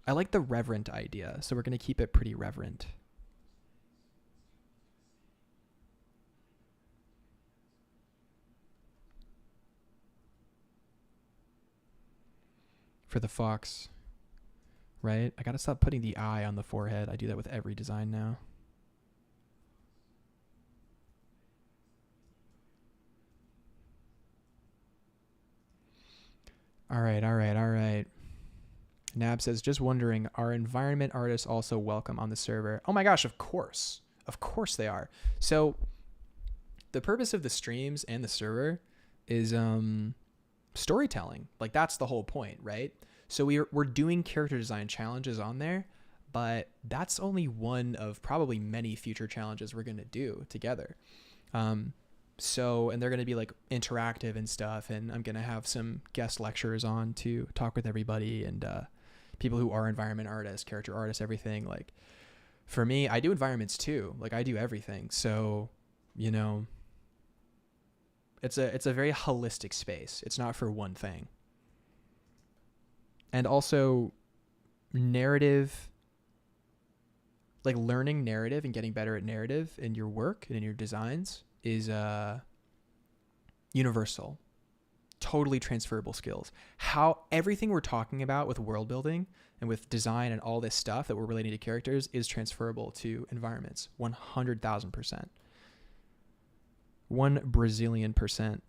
I like the reverent idea, so we're gonna keep it pretty reverent. For the fox, right? I gotta stop putting the eye on the forehead. I do that with every design now. All right. Nab says, just wondering, are environment artists also welcome on the server? Oh my gosh, of course. Of course they are. So the purpose of the streams and the server is storytelling. Like that's the whole point, right? So we're doing character design challenges on there, but that's only one of probably many future challenges we're going to do together. So, and they're going to be like interactive and stuff. And I'm going to have some guest lecturers on to talk with everybody and people who are environment artists, character artists, everything. Like for me, I do environments too. Like I do everything. So, you know, it's a very holistic space. It's not for one thing. And also narrative, like learning narrative and getting better at narrative in your work and in your designs is universal, totally transferable skills. How everything we're talking about with world building and with design and all this stuff that we're relating to characters is transferable to environments. 100,000%. 1 Brazilian %.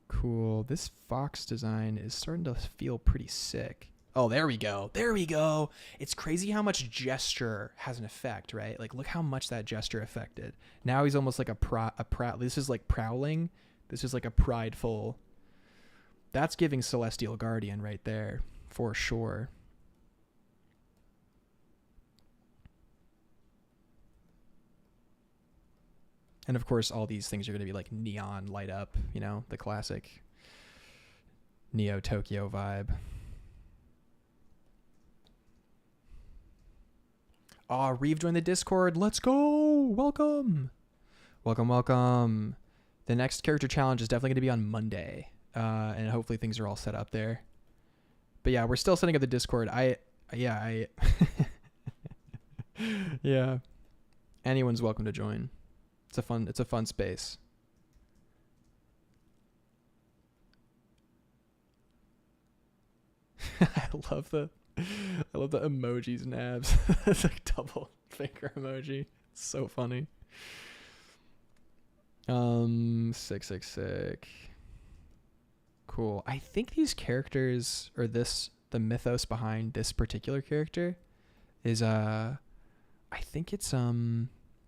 Cool. This fox design is starting to feel pretty sick. Oh, there we go. It's crazy how much gesture has an effect, right? Like, look how much that gesture affected. Now he's almost like a proud. This is like prowling. This is like a prideful. That's giving Celestial Guardian right there, for sure. And of course, all these things are going to be like neon light up, you know, the classic Neo Tokyo vibe. Aw, Reeve joined the Discord. Let's go. Welcome. The next character challenge is definitely going to be on Monday. And hopefully things are all set up there. But yeah, we're still setting up the Discord. Yeah. Anyone's welcome to join. It's a fun space. I love the emojis, Nabs. It's like double finger emoji. It's so funny. Sick. Cool. I think these characters or the mythos behind this particular character is I think it's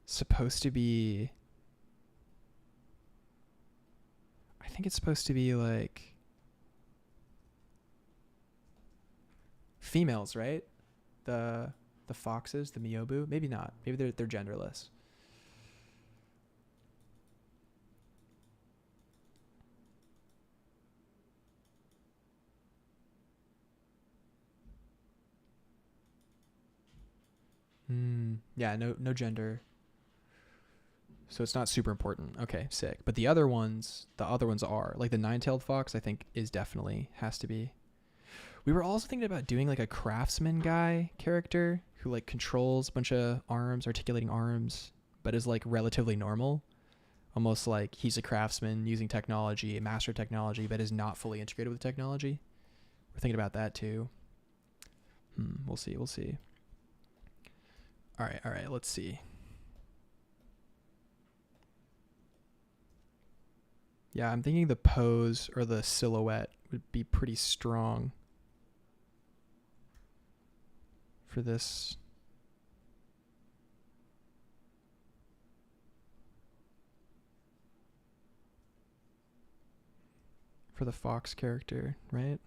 supposed to be like females, right? The foxes, the Miyobu. Maybe not. Maybe they're genderless. Yeah, no gender. So it's not super important. Okay, sick. But the other ones are. Like the nine-tailed fox, I think is definitely has to be. We were also thinking about doing like a craftsman guy character who like controls a bunch of arms, articulating arms, but is like relatively normal. Almost like he's a craftsman using technology, a master of technology, but is not fully integrated with technology. We're thinking about that too. We'll see. All right. Let's see. Yeah, I'm thinking the pose or the silhouette would be pretty strong for this. For the fox character, right?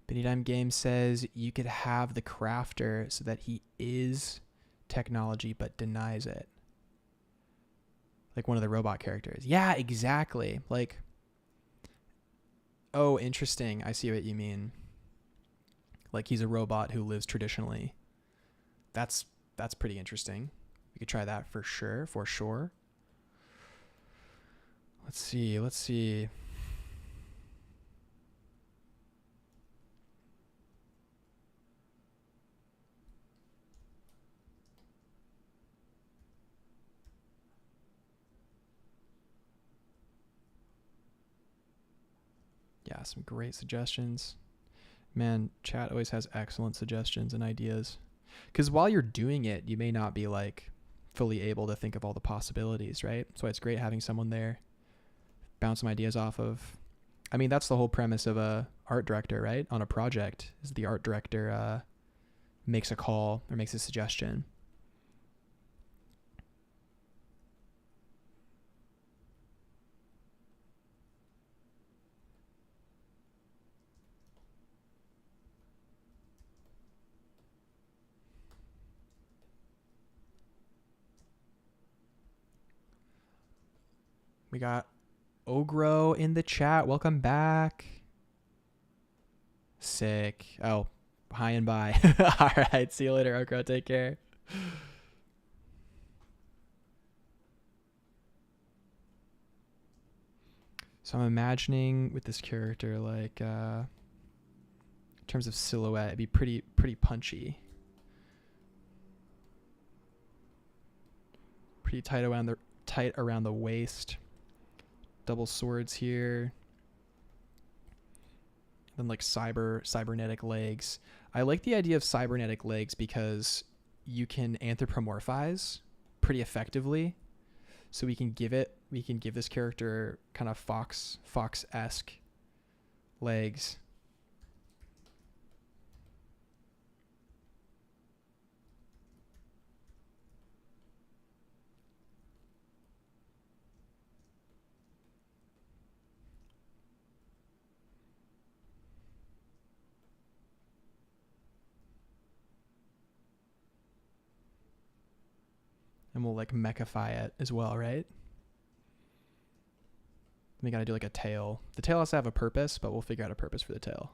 Benidime Game says you could have the crafter so that he is technology but denies it. Like one of the robot characters. Yeah, exactly. Like, oh, interesting. I see what you mean. Like he's a robot who lives traditionally. That's pretty interesting. We could try that for sure. Let's see. Yeah, some great suggestions. Man, chat always has excellent suggestions and ideas. Because while you're doing it, you may not be like fully able to think of all the possibilities, right? So it's great having someone there, bounce some ideas off of. I mean, that's the whole premise of a art director, right? On a project, is the art director makes a call or makes a suggestion. We got Ogro in the chat. Welcome back. Sick. Oh, hi and bye. All right. See you later, Ogro. Take care. So I'm imagining with this character, like, in terms of silhouette, it'd be pretty punchy. Pretty tight around the waist. Double swords here. Then like cybernetic legs. I like the idea of cybernetic legs because you can anthropomorphize pretty effectively. So we can give this character kind of fox-esque legs. And we'll like mechify it as well, right? We gotta do like a tail. The tail has to have a purpose, but we'll figure out a purpose for the tail.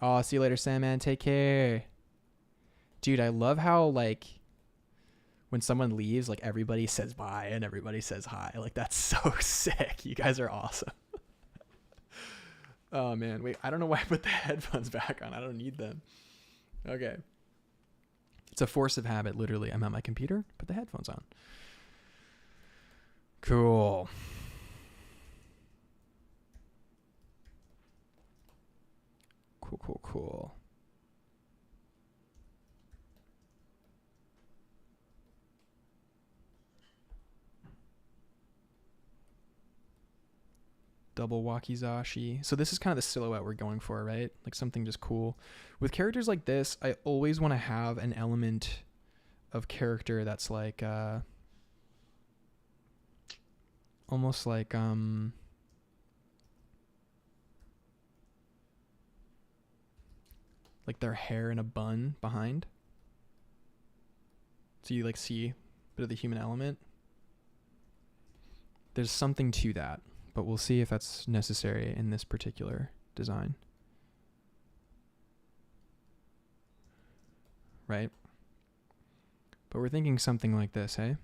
Oh, see you later, Sandman. Take care. Dude, I love how like when someone leaves, like everybody says bye and everybody says hi. Like that's so sick. You guys are awesome. Oh man, wait, I don't know why I put the headphones back on. I don't need them. Okay. It's a force of habit, literally. I'm at my computer, put the headphones on. Cool. Cool. Double wakizashi. So this is kind of the silhouette we're going for, right? Like something just cool. With characters like this, I always want to have an element of character that's like almost like like their hair in a bun behind. So you like see a bit of the human element. There's something to that, but we'll see if that's necessary in this particular design. Right? But we're thinking something like this, hey?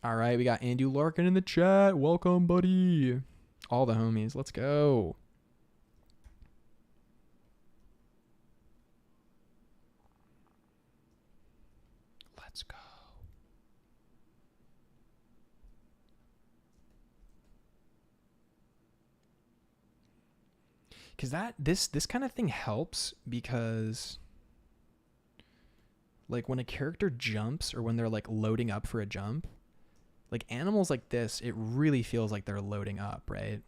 All right, we got Andy Larkin in the chat. Welcome, buddy. All the homies. Let's go. Let's go. Because this kind of thing helps because like when a character jumps or when they're like loading up for a jump, like animals like this, it really feels like they're loading up, right?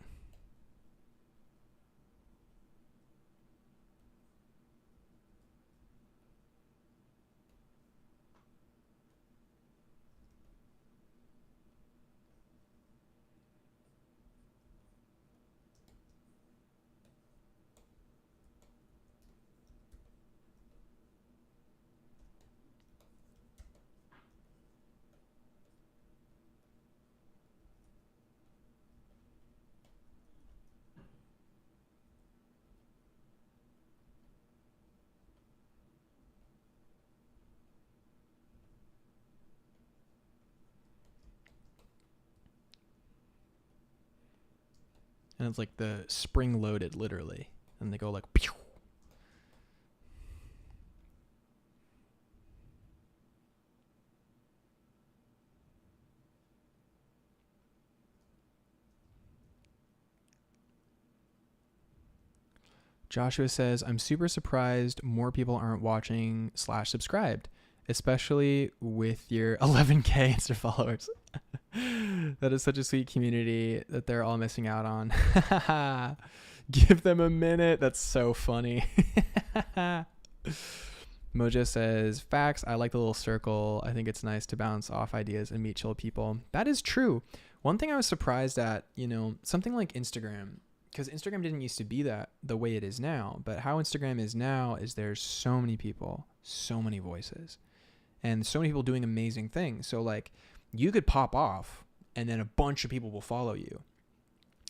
And it's like the spring loaded, literally. And they go like, pew. Joshua says, I'm super surprised more people aren't watching / subscribed, especially with your 11K Insta followers. That is such a sweet community that they're all missing out on. Give them a minute. That's so funny. Mojo says, facts. I like the little circle. I think it's nice to bounce off ideas and meet chill people. That is true. One thing I was surprised at, something like Instagram, because Instagram didn't used to be that the way it is now, but how Instagram is now is there's so many people, so many voices, and so many people doing amazing things. So like you could pop off and then a bunch of people will follow you.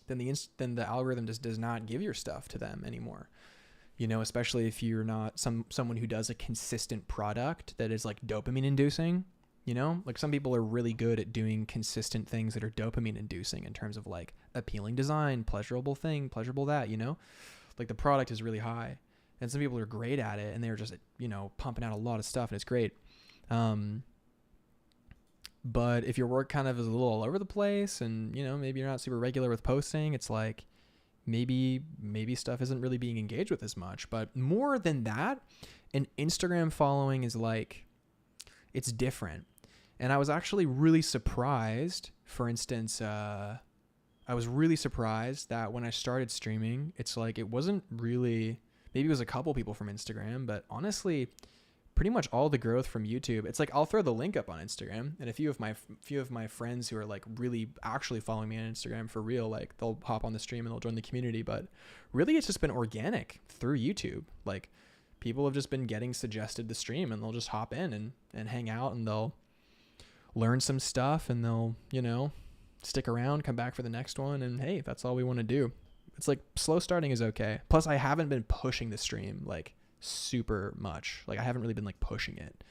Then the algorithm just does not give your stuff to them anymore. Especially if you're not someone who does a consistent product that is like dopamine inducing, like some people are really good at doing consistent things that are dopamine inducing in terms of like appealing design, pleasurable that, like the product is really high, and some people are great at it and they're just, pumping out a lot of stuff and it's great. But if your work kind of is a little all over the place and, maybe you're not super regular with posting, it's like maybe stuff isn't really being engaged with as much. But more than that, an Instagram following is like, it's different. And I was actually really surprised. For instance, I was really surprised that when I started streaming, it's like, it wasn't really, maybe it was a couple people from Instagram, but honestly, pretty much all the growth from YouTube. It's like I'll throw the link up on Instagram, and a few of my friends who are like really actually following me on Instagram for real, like they'll hop on the stream and they'll join the community. But really, it's just been organic through YouTube. Like people have just been getting suggested the stream, and they'll just hop in and hang out, and they'll learn some stuff, and they'll stick around, come back for the next one, and hey, that's all we want to do. It's like slow starting is okay. Plus, I haven't been pushing the stream like super much. Like I haven't really been like pushing it.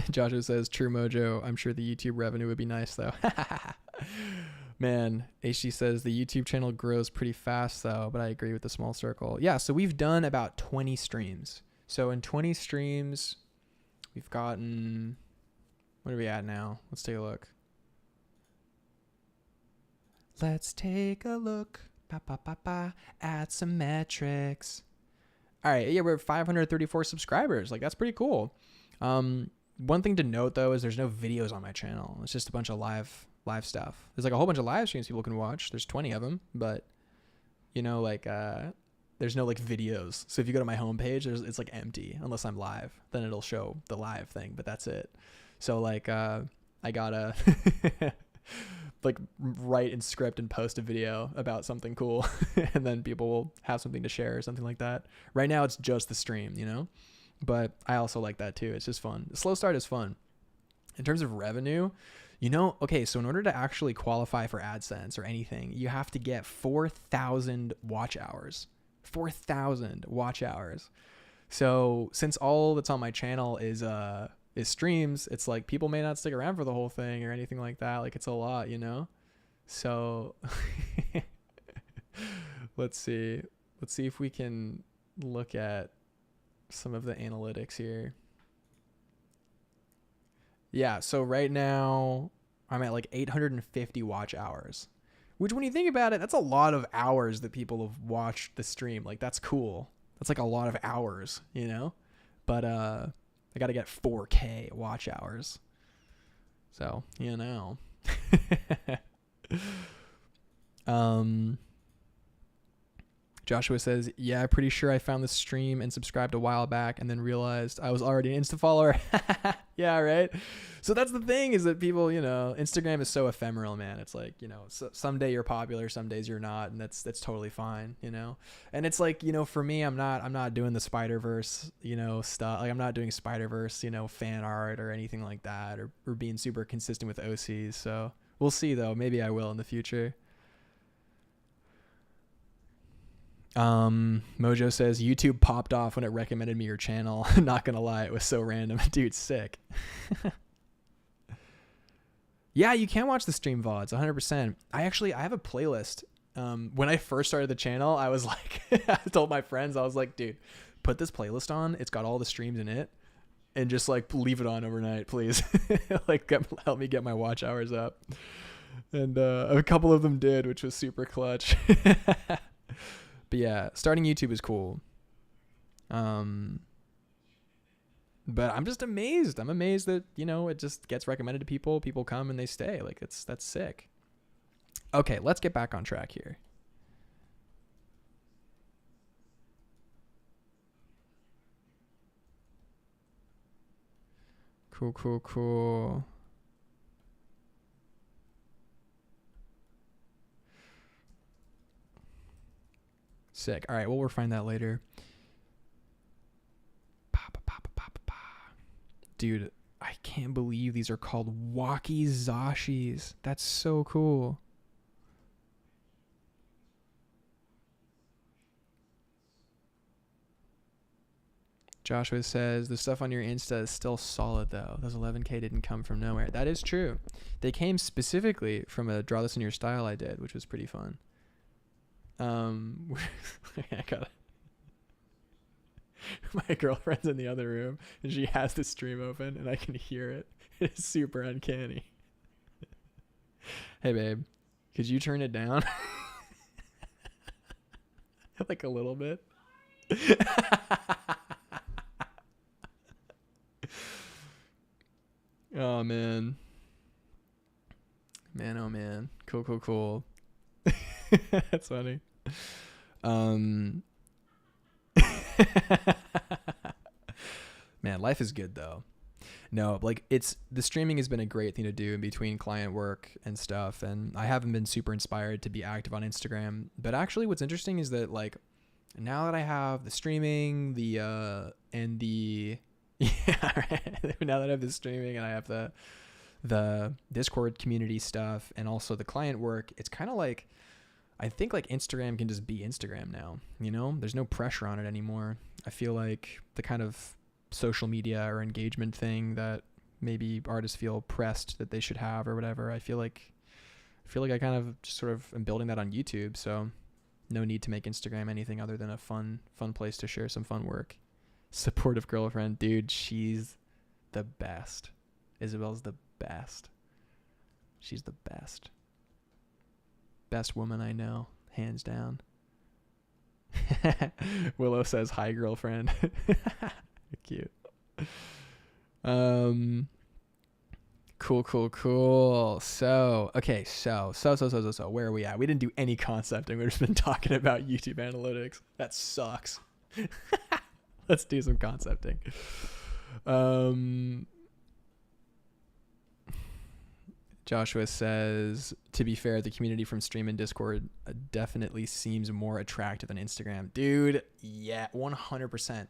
Joshua says, true Mojo. I'm sure the YouTube revenue would be nice though. Man, HD says the YouTube channel grows pretty fast though, but I agree with the small circle. Yeah, so we've done about 20 streams. So in 20 streams, we've gotten, what are we at now? Let's take a look. Let's take a look at some metrics. All right, yeah, we're at 534 subscribers. Like that's pretty cool. One thing to note though is there's no videos on my channel. It's just a bunch of live stuff. There's like a whole bunch of live streams people can watch. There's 20 of them, but There's no like videos. So if you go to my homepage, it's like empty unless I'm live. Then it'll show the live thing, but that's it. So like I gotta like write in script and post a video about something cool, and then people will have something to share or something like that. Right now it's just the stream, you know, but I also like that too. It's just fun. The slow start is fun. In terms of revenue, you know, okay, so in order to actually qualify for AdSense or anything, you have to get 4,000 watch hours. 4,000 watch hours. So since all that's on my channel is streams, it's like people may not stick around for the whole thing or anything like that. Like it's a lot, you know? So let's see if we can look at some of the analytics here. Yeah, so right now I'm at like 850 watch hours, which when you think about it, that's a lot of hours that people have watched the stream. Like that's cool. That's like a lot of hours, you know? But I got to get 4K watch hours. So, you know. Joshua says, yeah, I'm pretty sure I found the stream and subscribed a while back and then realized I was already an Insta follower. Yeah, right. So that's the thing, is that people, you know, Instagram is so ephemeral, man. It's like, you know, someday you're popular, some days you're not, and that's totally fine, you know. And it's like, you know, for me, I'm not doing the Spider-Verse, you know, stuff. Like I'm not doing Spider-Verse, you know, fan art or anything like that, or being super consistent with OCs. So we'll see though. Maybe I will in the future. Mojo says YouTube popped off when it recommended me your channel. Not gonna lie, it was so random. Dude, sick. Yeah, you can watch the stream VODs 100%. I have a playlist. When I first started the channel, I was like, I told my friends, I was like, dude, put this playlist on. It's got all the streams in it, and just like leave it on overnight, please. Like help me get my watch hours up. And a couple of them did, which was super clutch. But yeah, starting YouTube is cool. But I'm just amazed. I'm amazed that, you know, it just gets recommended to people. People come and they stay. Like that's sick. Okay, let's get back on track here. Cool. Sick. All right, we'll refine that later. Dude, I can't believe these are called wakizashis. That's so cool. Joshua says, the stuff on your Insta is still solid though. Those 11K didn't come from nowhere. That is true. They came specifically from a Draw This in Your Style I did, which was pretty fun. I got my girlfriend's in the other room and she has the stream open and I can hear it. It's super uncanny. Hey babe, could you turn it down? Like a little bit. Oh man. Oh man. Cool. That's funny. Man, life is good though. No, like the streaming has been a great thing to do in between client work and stuff, and I haven't been super inspired to be active on Instagram. But actually what's interesting is that like now that I have the streaming, yeah, right. Now that I have the streaming and I have the Discord community stuff and also the client work, it's kind of like I think like Instagram can just be Instagram now, you know? There's no pressure on it anymore. I feel like the kind of social media or engagement thing that maybe artists feel pressed that they should have or whatever, I feel like I kind of just sort of am building that on YouTube, so no need to make Instagram anything other than a fun place to share some fun work. Supportive girlfriend, dude, she's the best. Isabel's the best. She's the best. Best woman I know, hands down. Willow says, hi, girlfriend. Cute. Cool. So, okay, so, where are we at? We didn't do any concepting. We've just been talking about YouTube analytics. That sucks. Let's do some concepting. Joshua says, to be fair, the community from Stream and Discord definitely seems more attractive than Instagram. Dude, yeah, 100%.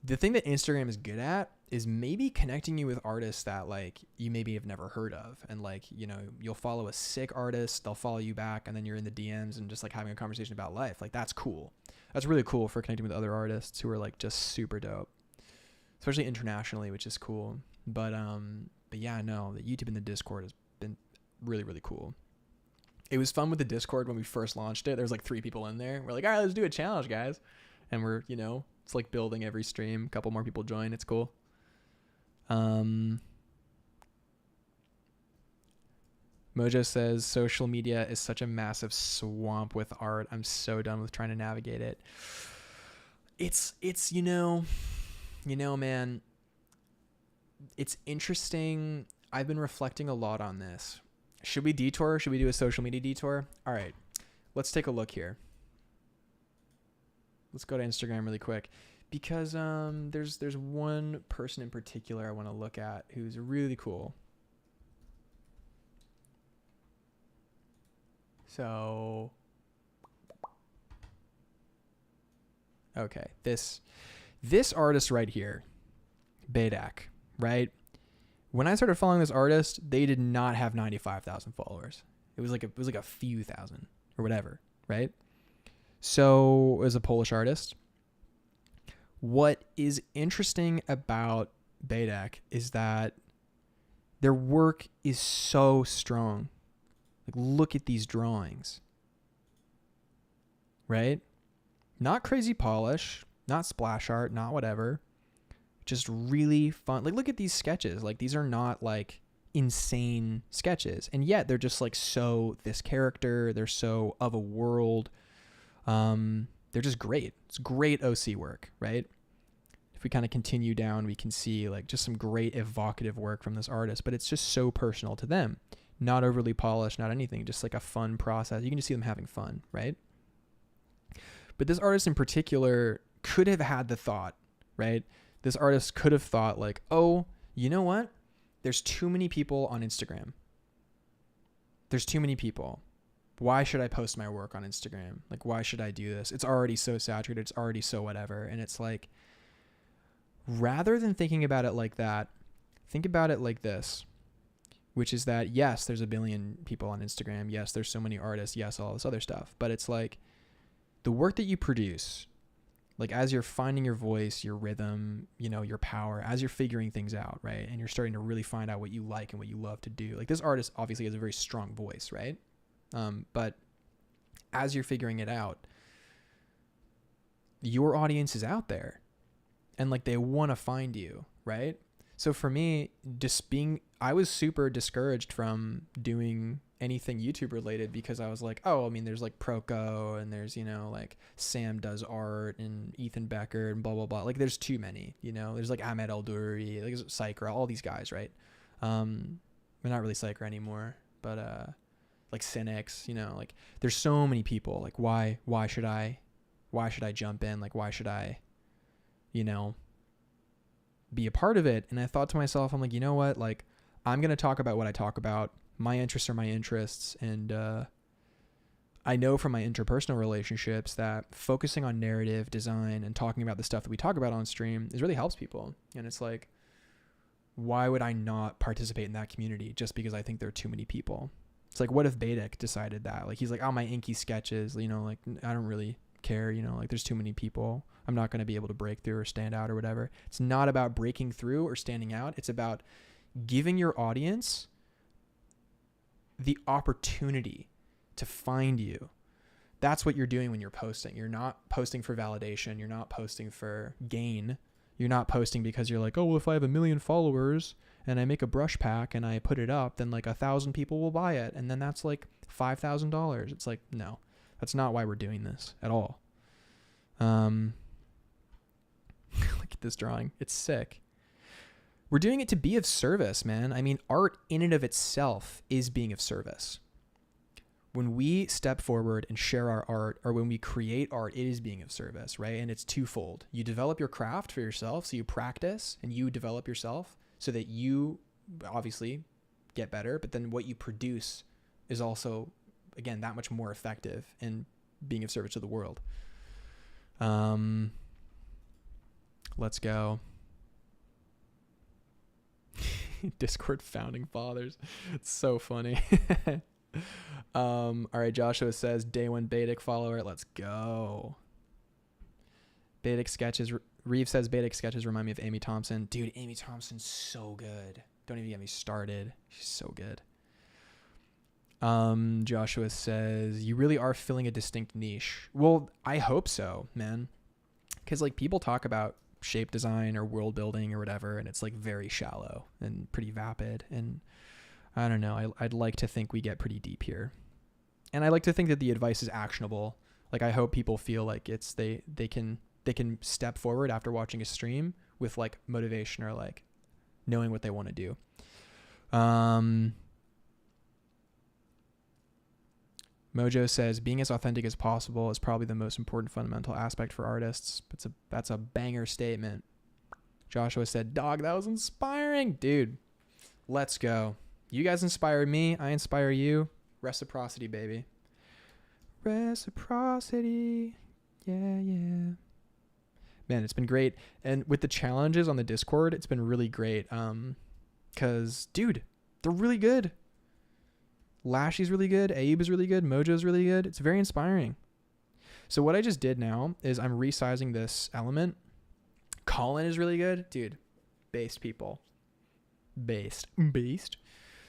The thing that Instagram is good at is maybe connecting you with artists that like you maybe have never heard of. And like, you know, you'll follow a sick artist, they'll follow you back, and then you're in the DMs and just like having a conversation about life. Like that's cool. That's really cool for connecting with other artists who are like just super dope, especially internationally, which is cool. But yeah, no, the YouTube and the Discord has been really, really cool. It was fun with the Discord when we first launched it. There was like 3 people in there. We're like, all right, let's do a challenge, guys. And we're, you know, it's like building every stream. A couple more people join. It's cool. Mojo says social media is such a massive swamp with art. I'm so done with trying to navigate it. It's you know, man, it's interesting. I've been reflecting a lot on this. Should we detour? Should we do a social media detour? All right, let's take a look here. Let's go to Instagram really quick because there's one person in particular I want to look at who's really cool. So, okay, this artist right here, Badak, right? When I started following this artist, they did not have 95,000 followers. It was like a few thousand or whatever, right? So it was a Polish artist. What is interesting about Badak is that their work is so strong. Like, look at these drawings, right? Not crazy polish, not splash art, not whatever. Just really fun. Like, look at these sketches. Like, these are not like insane sketches. And yet they're just like so this character. They're so of a world. They're just great. It's great OC work, right? If we kind of continue down, we can see like just some great evocative work from this artist, but it's just so personal to them. Not overly polished, not anything, just like a fun process. You can just see them having fun, right? But this artist in particular could have had the thought, right? This artist could have thought like, oh, you know what? There's too many people on Instagram. There's too many people. Why should I post my work on Instagram? Like, why should I do this? It's already so saturated. It's already so whatever. And it's like, rather than thinking about it like that, think about it like this, which is that, yes, there's a billion people on Instagram. Yes, there's so many artists. Yes, all this other stuff. But it's like the work that you produce, like as you're finding your voice, your rhythm, you know, your power, as you're figuring things out, right? And you're starting to really find out what you like and what you love to do. Like this artist obviously has a very strong voice, right? But as you're figuring it out, your audience is out there and like they want to find you, right? So for me, I was super discouraged from doing anything YouTube related because I was like, oh, I mean, there's like Proco and there's, you know, like Sam does art and Ethan Becker and blah, blah, blah. Like there's too many, you know, there's like Ahmed Elduri, like Psychra, all these guys, right? We're not really Psychra anymore, but, like Cynics, you know, like there's so many people. Like why should I jump in? Like why should I, you know, be a part of it? And I thought to myself, I'm like, you know what? Like I'm going to talk about what I talk about. My interests are my interests. And I know from my interpersonal relationships that focusing on narrative design and talking about the stuff that we talk about on stream is really helps people. And it's like, why would I not participate in that community just because I think there are too many people? It's like, what if Badak decided that? Like, he's like, oh, my inky sketches, you know, like, I don't really care, you know, like, there's too many people. I'm not going to be able to break through or stand out or whatever. It's not about breaking through or standing out. It's about giving your audience the opportunity to find you. That's what you're doing when you're posting. You're not posting for validation. You're not posting for gain. You're not posting because you're like, oh, well, if I have 1 million followers and I make a brush pack and I put it up, then like 1,000 people will buy it. And then that's like $5,000. It's like, no, that's not why we're doing this at all. Look at this drawing. It's sick. We're doing it to be of service, man. I mean, art in and of itself is being of service. When we step forward and share our art, or when we create art, it is being of service, right? And it's twofold. You develop your craft for yourself, so you practice and you develop yourself so that you obviously get better, but then what you produce is also, again, that much more effective in being of service to the world. Let's go. Discord founding fathers. It's so funny. All right, Joshua says day one Baitic follower. Let's go. Baitic sketches. Reeve says Baitic sketches remind me of Amy Thompson. Dude, Amy Thompson's so good. Don't even get me started. She's so good. Joshua says you really are filling a distinct niche. Well, I hope so, man. Because like people talk about shape design or world building or whatever, and it's like very shallow and pretty vapid, and I don't know, I'd like to think we get pretty deep here, and I like to think that the advice is actionable. Like I hope people feel like it's they can step forward after watching a stream with like motivation or like knowing what they want to do. Mojo says being as authentic as possible is probably the most important fundamental aspect for artists. That's a banger statement. Joshua said, dog, that was inspiring. Dude, let's go. You guys inspired me. I inspire you. Reciprocity, baby. Reciprocity. Yeah, yeah. Man, it's been great. And with the challenges on the Discord, it's been really great. 'Cause, dude, they're really good. Lashy's really good. Abe is really good. Mojo's really good. It's very inspiring. So what I just did now is I'm resizing this element. Colin is really good. Dude, based people. Based.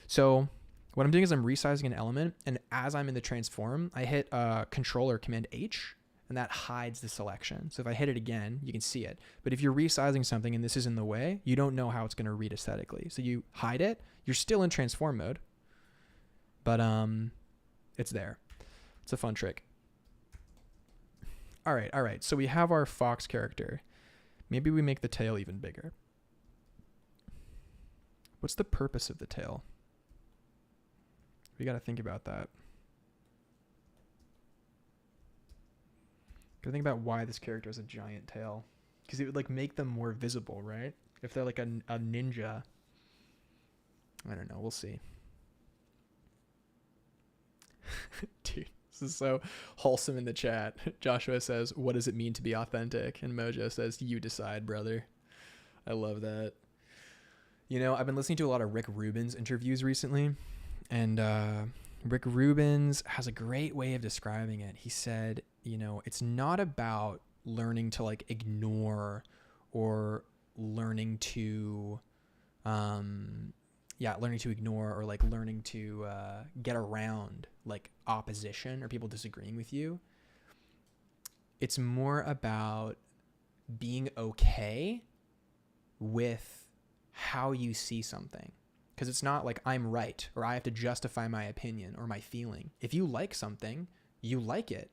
So what I'm doing is I'm resizing an element, and as I'm in the transform, I hit Control or Command H, and that hides the selection. So if I hit it again, you can see it. But if you're resizing something and this is in the way, you don't know how it's going to read aesthetically. So you hide it. You're still in transform mode. But it's there. It's a fun trick. All right. So we have our fox character. Maybe we make the tail even bigger. What's the purpose of the tail? We got to think about that. Gotta think about why this character has a giant tail. Because it would like make them more visible, right? If they're like a ninja. I don't know. We'll see. Dude, this is so wholesome in the chat. Joshua says, what does it mean to be authentic? And Mojo says, you decide, brother. I love that. You know, I've been listening to a lot of Rick Rubin's interviews recently, and Rick Rubin's has a great way of describing it. He said, you know, it's not about learning to like ignore or learning to ignore or like learning to get around like opposition or people disagreeing with you. It's more about being okay with how you see something. Because it's not like I'm right or I have to justify my opinion or my feeling. If you like something, you like it.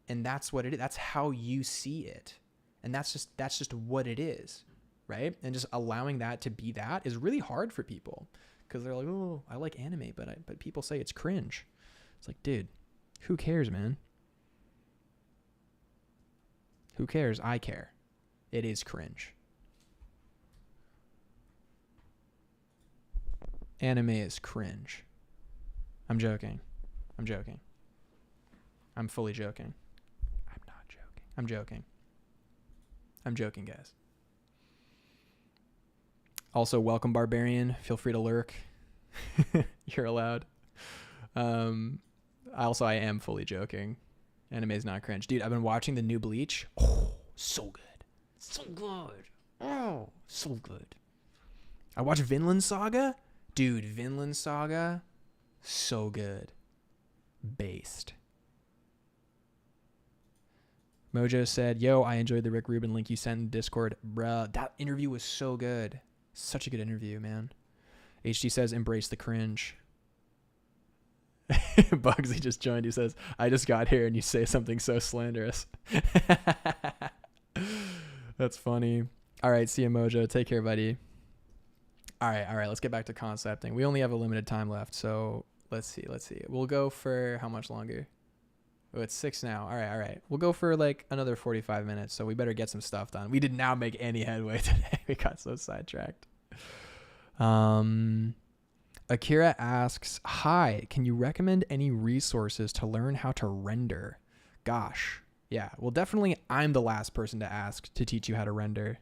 And that's what it is. That's how you see it. And that's just what it is. Right? And just allowing that to be that is really hard for people. Because they're like, oh, I like anime, but people say it's cringe. It's like, dude, who cares, man? Who cares? I care. It is cringe. Anime is cringe. I'm joking. I'm fully joking. I'm not joking. I'm joking, guys. Also, welcome, Barbarian. Feel free to lurk. You're allowed. I am fully joking. Anime is not cringe. Dude, I've been watching the new Bleach. Oh, so good. So good. Oh, so good. I watched Vinland Saga. Dude, Vinland Saga. So good. Based. Mojo said, yo, I enjoyed the Rick Rubin link you sent in Discord. Bruh, that interview was so good. Such a good interview, man. HD says, embrace the cringe. Bugsy just joined. He says, I just got here and you say something so slanderous. That's funny. All right, see you, Mojo. Take care, buddy. All right. Let's get back to concepting. We only have a limited time left, so let's see. We'll go for how much longer? Oh, it's 6 now. All right. We'll go for like another 45 minutes, so we better get some stuff done. We did not make any headway today. We got so sidetracked. Akira asks, hi, can you recommend any resources to learn how to render? Gosh, yeah. Well, definitely I'm the last person to ask to teach you how to render.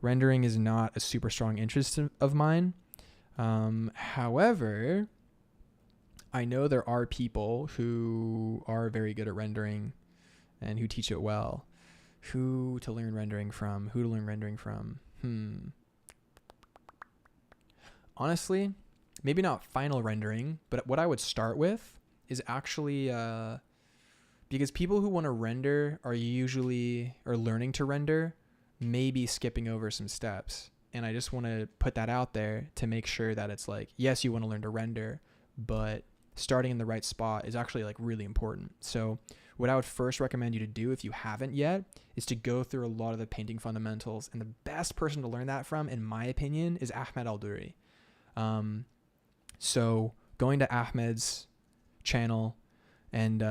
Rendering is not a super strong interest of mine. However, I know there are people who are very good at rendering and who teach it well. Who to learn rendering from? Honestly, maybe not final rendering, but what I would start with is actually, because people who want to render are learning to render, maybe skipping over some steps. And I just want to put that out there to make sure that it's like, yes, you want to learn to render, but starting in the right spot is actually like really important. So what I would first recommend you to do if you haven't yet is to go through a lot of the painting fundamentals. And the best person to learn that from, in my opinion, is Ahmed Al-Duri. So going to Ahmed's channel and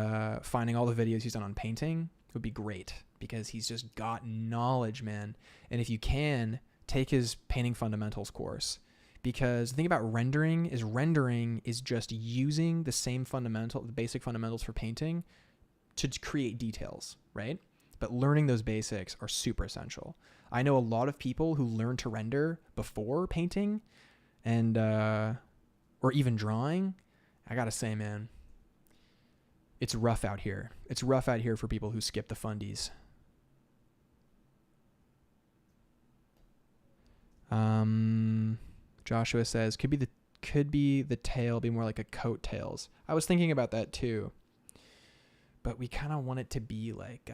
finding all the videos he's done on painting would be great, because he's just got knowledge, man. And if you can, take his painting fundamentals course, because the thing about rendering is just using the basic fundamentals for painting to create details, right? But learning those basics are super essential. I know a lot of people who learn to render before painting and or even drawing. I gotta say, man, it's rough out here. It's rough out here for people who skip the fundies. Joshua says, could be the tail be more like a coat tails. I was thinking about that too, but we kind of want it to be like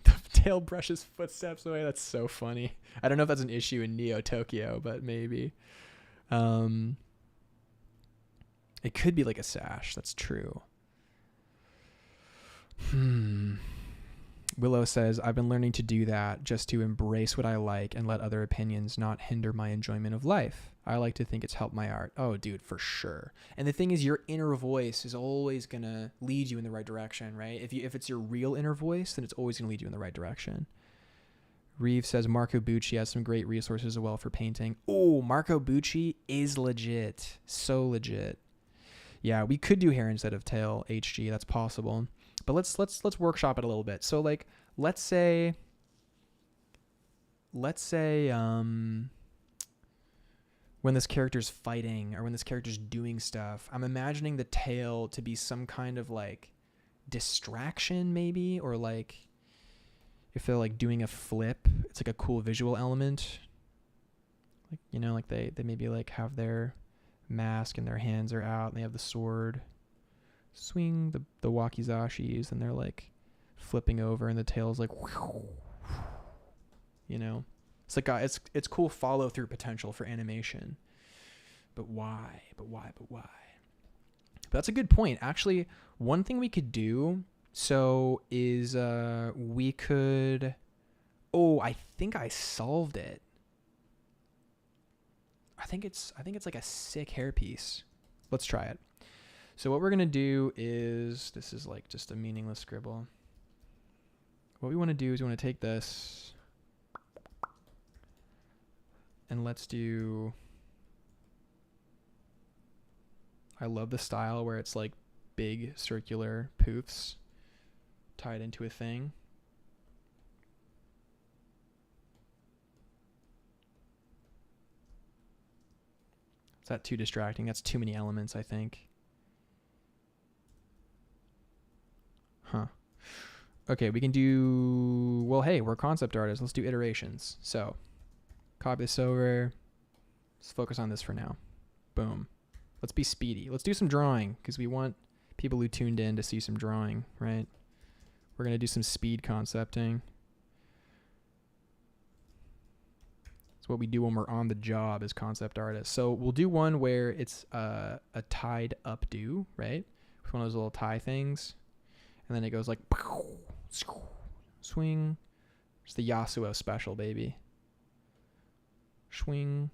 the tail brushes footsteps away. That's so funny. I don't know if that's an issue in Neo Tokyo, but maybe. It could be like a sash. That's true. Willow says, I've been learning to do that just to embrace what I like and let other opinions not hinder my enjoyment of life. I like to think it's helped my art. Oh, dude, for sure. And the thing is, your inner voice is always going to lead you in the right direction, right? If it's your real inner voice, then it's always going to lead you in the right direction. Reeve says, Marco Bucci has some great resources as well for painting. Oh, Marco Bucci is legit. So legit. Yeah, we could do hair instead of tail HG. That's possible. But let's workshop it a little bit. So like, let's say when this character's fighting or when this character's doing stuff, I'm imagining the tail to be some kind of like distraction maybe, or like if they're like doing a flip, it's like a cool visual element. Like, you know, like they maybe like have their mask and their hands are out and they have the sword. Swing the wakizashis and they're like flipping over and the tail's like, you know, it's like it's cool follow through potential for animation. But why? But that's a good point. Actually, one thing we could do is we could. Oh, I think I solved it. I think it's like a sick hairpiece. Let's try it. So what we're going to do is, this is like just a meaningless scribble. What we want to do is we want to take this and let's do, I love the style where it's like big circular poofs tied into a thing. Is that too distracting? That's too many elements, I think. Huh. Okay, we can do, well, hey, we're concept artists. Let's do iterations. So copy this over. Let's focus on this for now. Boom. Let's be speedy. Let's do some drawing because we want people who tuned in to see some drawing, right? We're going to do some speed concepting. It's what we do when we're on the job as concept artists. So we'll do one where it's a tied updo, right? With one of those little tie things. And then it goes like, swing. It's the Yasuo special, baby. Swing.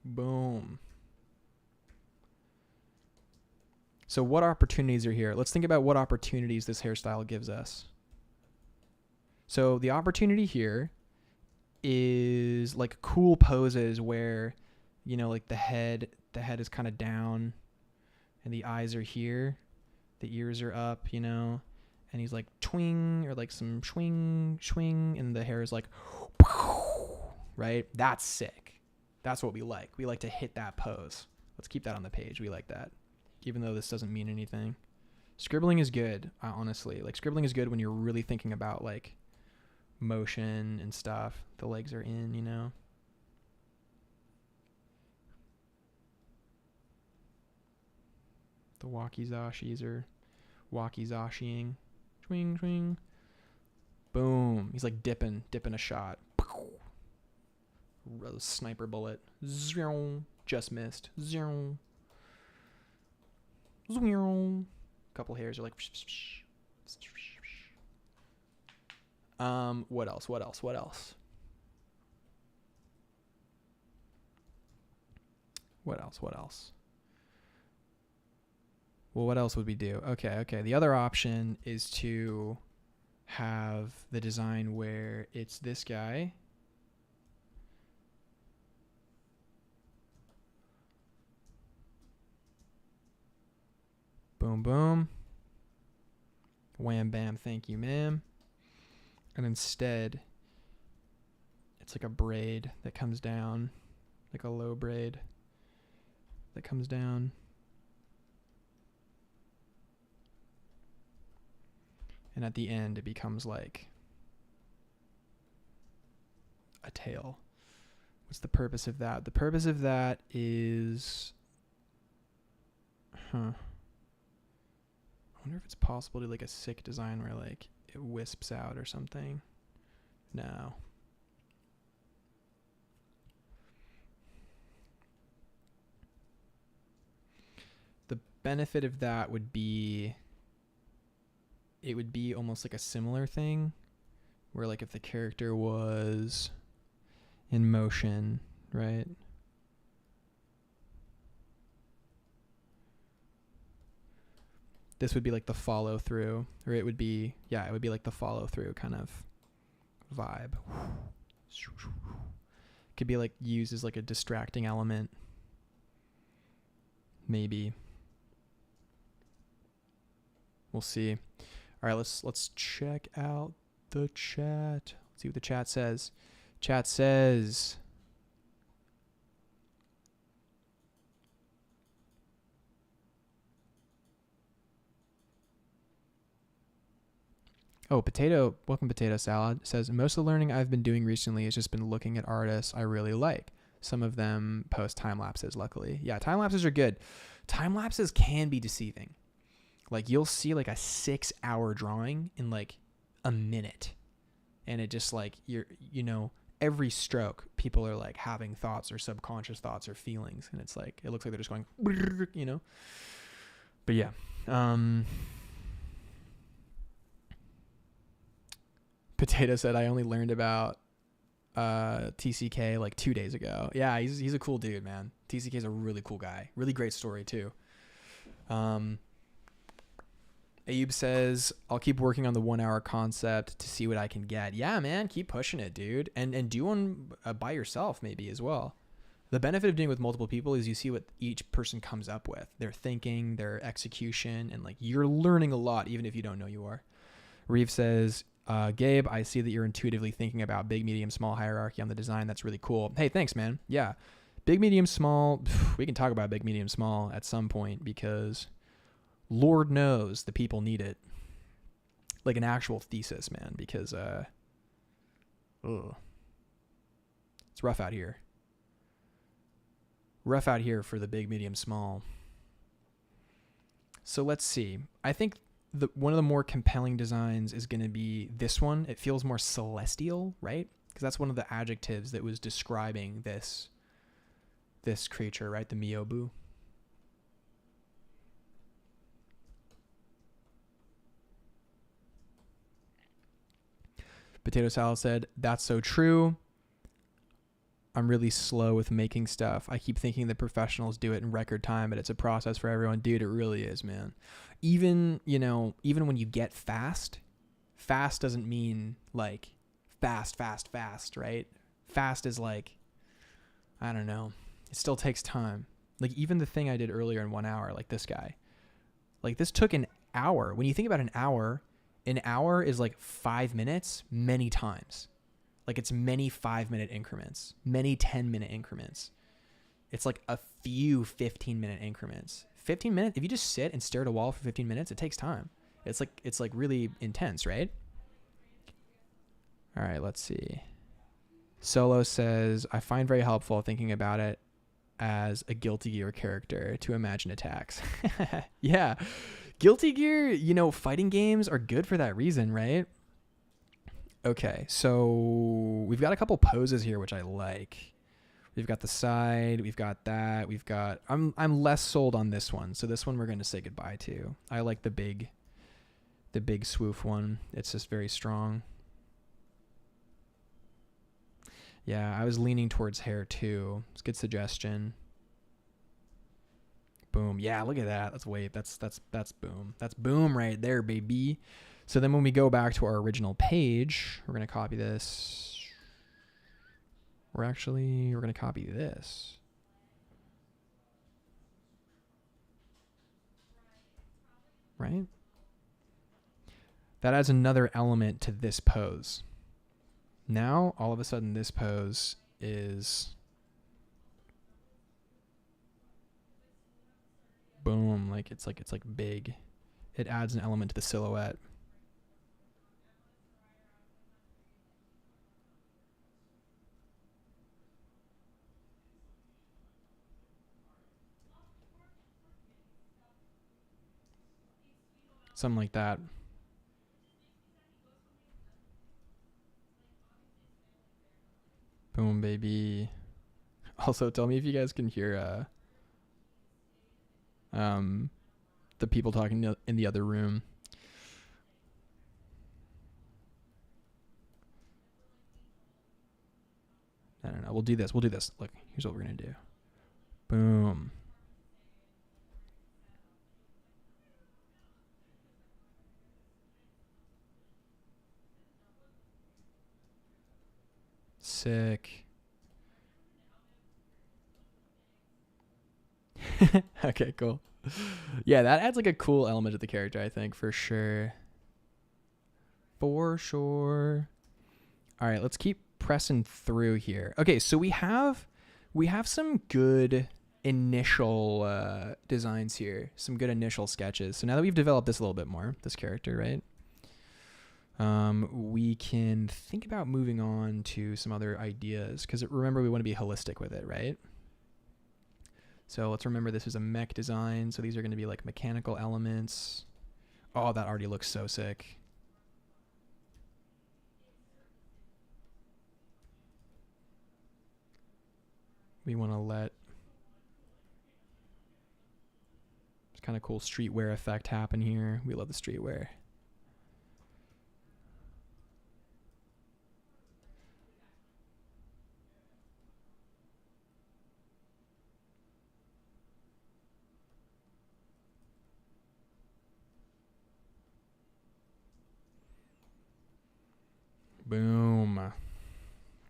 Boom. So what opportunities are here? Let's think about what opportunities this hairstyle gives us. So the opportunity here is like cool poses where, you know, like the head is kind of down and the eyes are here, the ears are up, you know, and he's like twing or like some swing, and the hair is like, right? That's sick. That's what we like. We like to hit that pose. Let's keep that on the page. We like that, even though this doesn't mean anything. Scribbling is good, honestly. Like scribbling is good when you're really thinking about like motion and stuff. The legs are in, you know. The wakizashi are wakizashi-ing. Swing, swing. Boom. He's like dipping a shot. Sniper bullet. Just missed. Couple hairs are like. What else? Well, what else would we do? Okay. The other option is to have the design where it's this guy. Boom, boom. Wham, bam, thank you, ma'am. And instead, it's like a braid that comes down, like a low braid that comes down. And at the end, it becomes like a tail. What's the purpose of that? The purpose of that is, I wonder if it's possible to like a sick design where like it wisps out or something. No. The benefit of that would be, it would be almost like a similar thing where like if the character was in motion, right? This would be like the follow through, or it would be like the follow through kind of vibe. Could be like used as like a distracting element. Maybe. We'll see. All right, let's check out the chat. Let's see what the chat says. Chat says, welcome Potato Salad, says, most of the learning I've been doing recently has just been looking at artists I really like. Some of them post time lapses, luckily. Yeah, time lapses are good. Time lapses can be deceiving. Like you'll see like a 6-hour drawing in like a minute. And it just like, every stroke, people are like having thoughts or subconscious thoughts or feelings. And it's like, it looks like they're just going, But yeah. Potato said, I only learned about TCK like 2 days ago. Yeah, he's a cool dude, man. TCK is a really cool guy. Really great story too. Ayub says, I'll keep working on the 1 hour concept to see what I can get. Yeah, man, keep pushing it, dude. And do one by yourself maybe as well. The benefit of doing it with multiple people is you see what each person comes up with. Their thinking, their execution, and like you're learning a lot even if you don't know you are. Reeve says, Gabe, I see that you're intuitively thinking about big, medium, small hierarchy on the design. That's really cool. Hey, thanks, man. Yeah. Big, medium, small. We can talk about big, medium, small at some point because Lord knows the people need it. Like an actual thesis, man, because it's rough out here. Rough out here for the big, medium, small. So let's see. I think one of the more compelling designs is going to be this one. It feels more celestial, right? Because that's one of the adjectives that was describing this creature, right? The Miyobu. Potato Salad said, that's so true. I'm really slow with making stuff. I keep thinking that professionals do it in record time, but it's a process for everyone. Dude, it really is, man. Even when you get fast doesn't mean like fast, right? Fast is like, I don't know. It still takes time. Like even the thing I did earlier in 1 hour, like this guy, like this took an hour. When you think about an hour is like 5 minutes many times. Like it's many 5-minute increments, many 10-minute increments. It's like a few 15-minute increments. 15 minutes, if you just sit and stare at a wall for 15 minutes, it takes time. It's like really intense, right? All right, let's see. Solo says, I find very helpful thinking about it as a Guilty Gear character to imagine attacks. Yeah. Guilty Gear, fighting games are good for that reason, right? Okay, so we've got a couple poses here which I like. We've got the side, we've got that, I'm less sold on this one. So this one we're going to say goodbye to. I like the big swoof one. It's just very strong. Yeah, I was leaning towards hair too. It's a good suggestion. Boom. Yeah, look at that. That's boom. That's boom right there, baby. So then when we go back to our original page, we're going to copy this. We're going to copy this. Right? That adds another element to this pose. Now, all of a sudden, this pose is boom. It's like big. It adds an element to the silhouette. Something like that. Boom, baby. Also, tell me if you guys can hear the people talking in the other room. I don't know. We'll do this. Look, here's what we're going to do. Boom. Sick. Okay, cool. Yeah, that adds like a cool element to the character, I think, for sure. For sure. All right, let's keep pressing through here. Okay, so we have some good initial designs here, some good initial sketches. So now that we've developed this a little bit more, this character, right? We can think about moving on to some other ideas because remember we want to be holistic with it, right? So let's remember this is a mech design. So these are going to be like mechanical elements. Oh, that already looks so sick. We want to let this kind of cool streetwear effect happen here. We love the streetwear. Boom.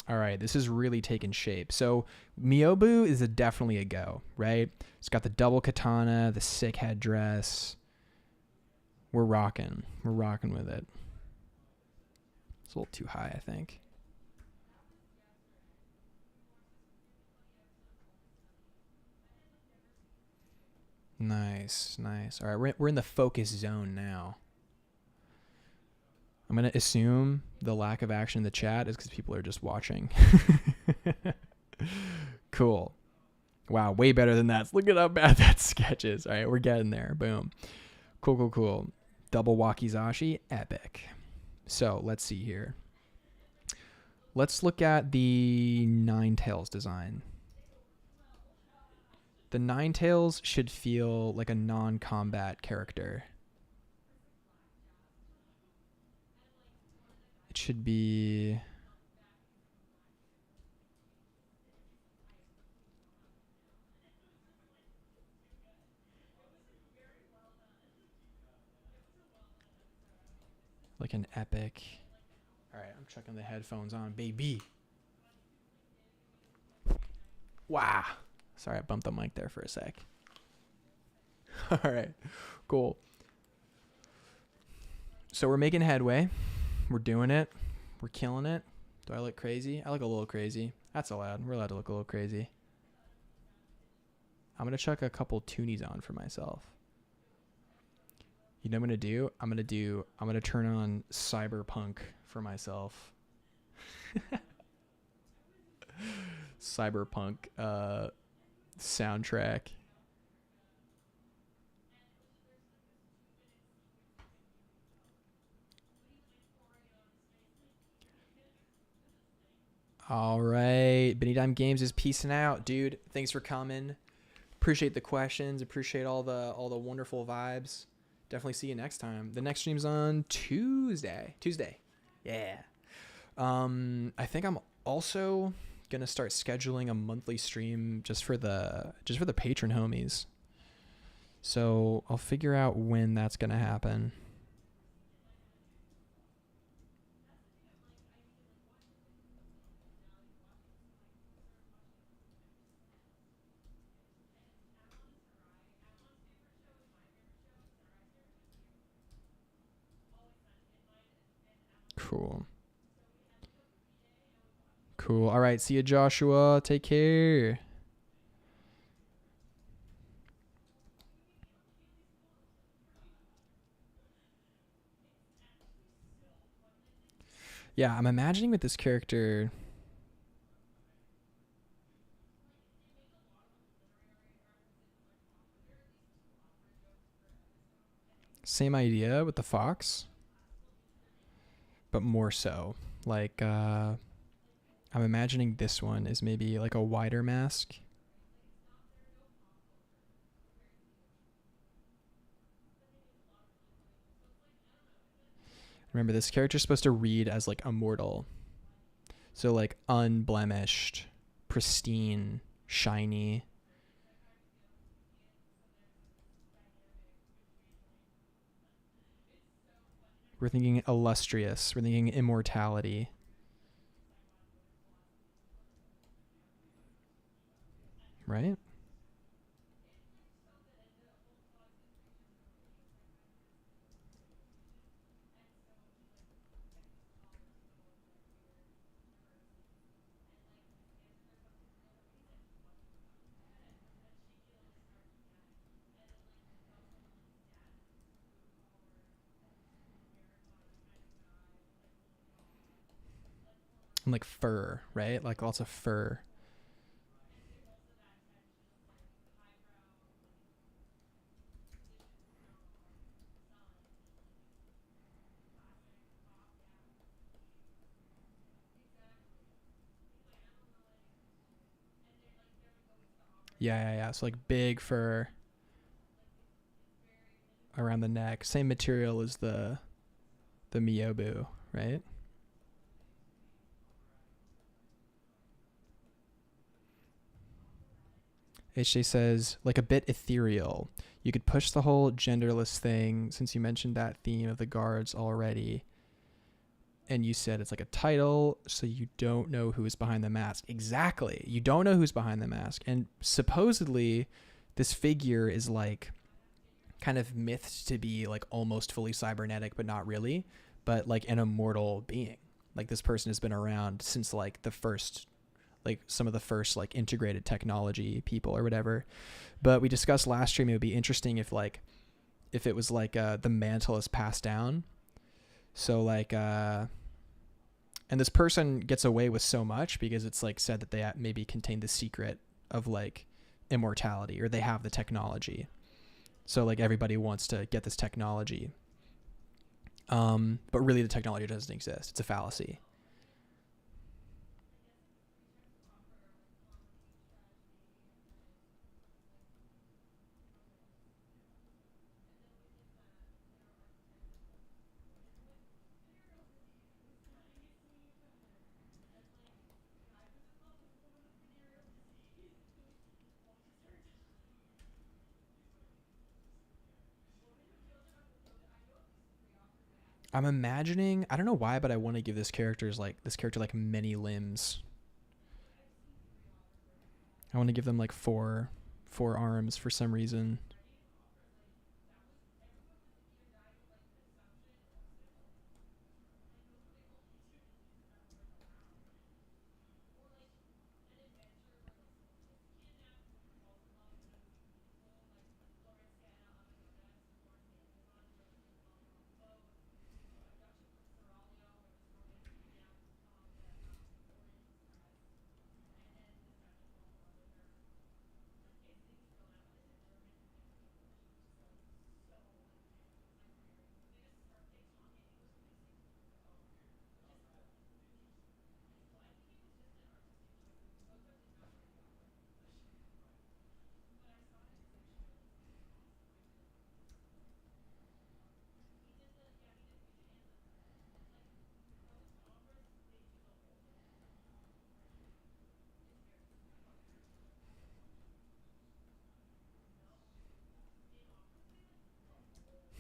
All right, this is really taking shape. So Miyobu is definitely a go, right? It's got the double katana, the sick headdress. We're rocking. We're rocking with it. It's a little too high, I think. Nice, nice. All right, we're in the focus zone now. I'm going to assume the lack of action in the chat is because people are just watching. Cool. Wow, way better than that. Look at how bad that sketch is. All right, we're getting there. Boom. Cool, cool, cool. Double wakizashi, epic. So let's see here. Let's look at the Ninetales design. The Ninetales should feel like a non-combat character. It should be... like an epic. All right, I'm checking the headphones on, baby. Wow. Sorry, I bumped the mic there for a sec. All right, cool. So we're making headway. We're doing it. We're killing it. Do I look crazy? I look a little crazy. That's allowed. We're allowed to look a little crazy. I'm going to chuck a couple toonies on for myself. You know what I'm going to do? I'm going to turn on cyberpunk for myself. Cyberpunk soundtrack. All right. Benny Dime Games is peacing out, dude. Thanks for coming. Appreciate the questions. Appreciate all the wonderful vibes. Definitely see you next time. The next stream's on Tuesday. Yeah. I think I'm also gonna start scheduling a monthly stream just for the patron homies. So I'll figure out when that's gonna happen. Cool. All right. See you, Joshua. Take care. Yeah, I'm imagining with this character. Same idea with the fox, but more so. Like, I'm imagining this one is maybe like a wider mask. Remember, this character is supposed to read as like immortal. So like unblemished, pristine, shiny. We're thinking illustrious. We're thinking immortality. Right? And like fur, right? Like lots of fur. Yeah. So like big fur around the neck. Same material as the Miyobu, right? HJ says, like a bit ethereal. You could push the whole genderless thing since you mentioned that theme of the guards already. And you said it's like a title, so you don't know who is behind the mask. Exactly. You don't know who's behind the mask. And supposedly, this figure is like kind of mythed to be like almost fully cybernetic, but not really, but like an immortal being. Like this person has been around since like the first, like some of the first like integrated technology people or whatever. But we discussed last stream, it would be interesting if it was like the mantle is passed down. So like, and this person gets away with so much because it's like said that they maybe contain the secret of like immortality, or they have the technology. So like everybody wants to get this technology. But really the technology doesn't exist. It's a fallacy. I'm imagining, I don't know why, but I want to give this character like many limbs. I want to give them like four arms for some reason.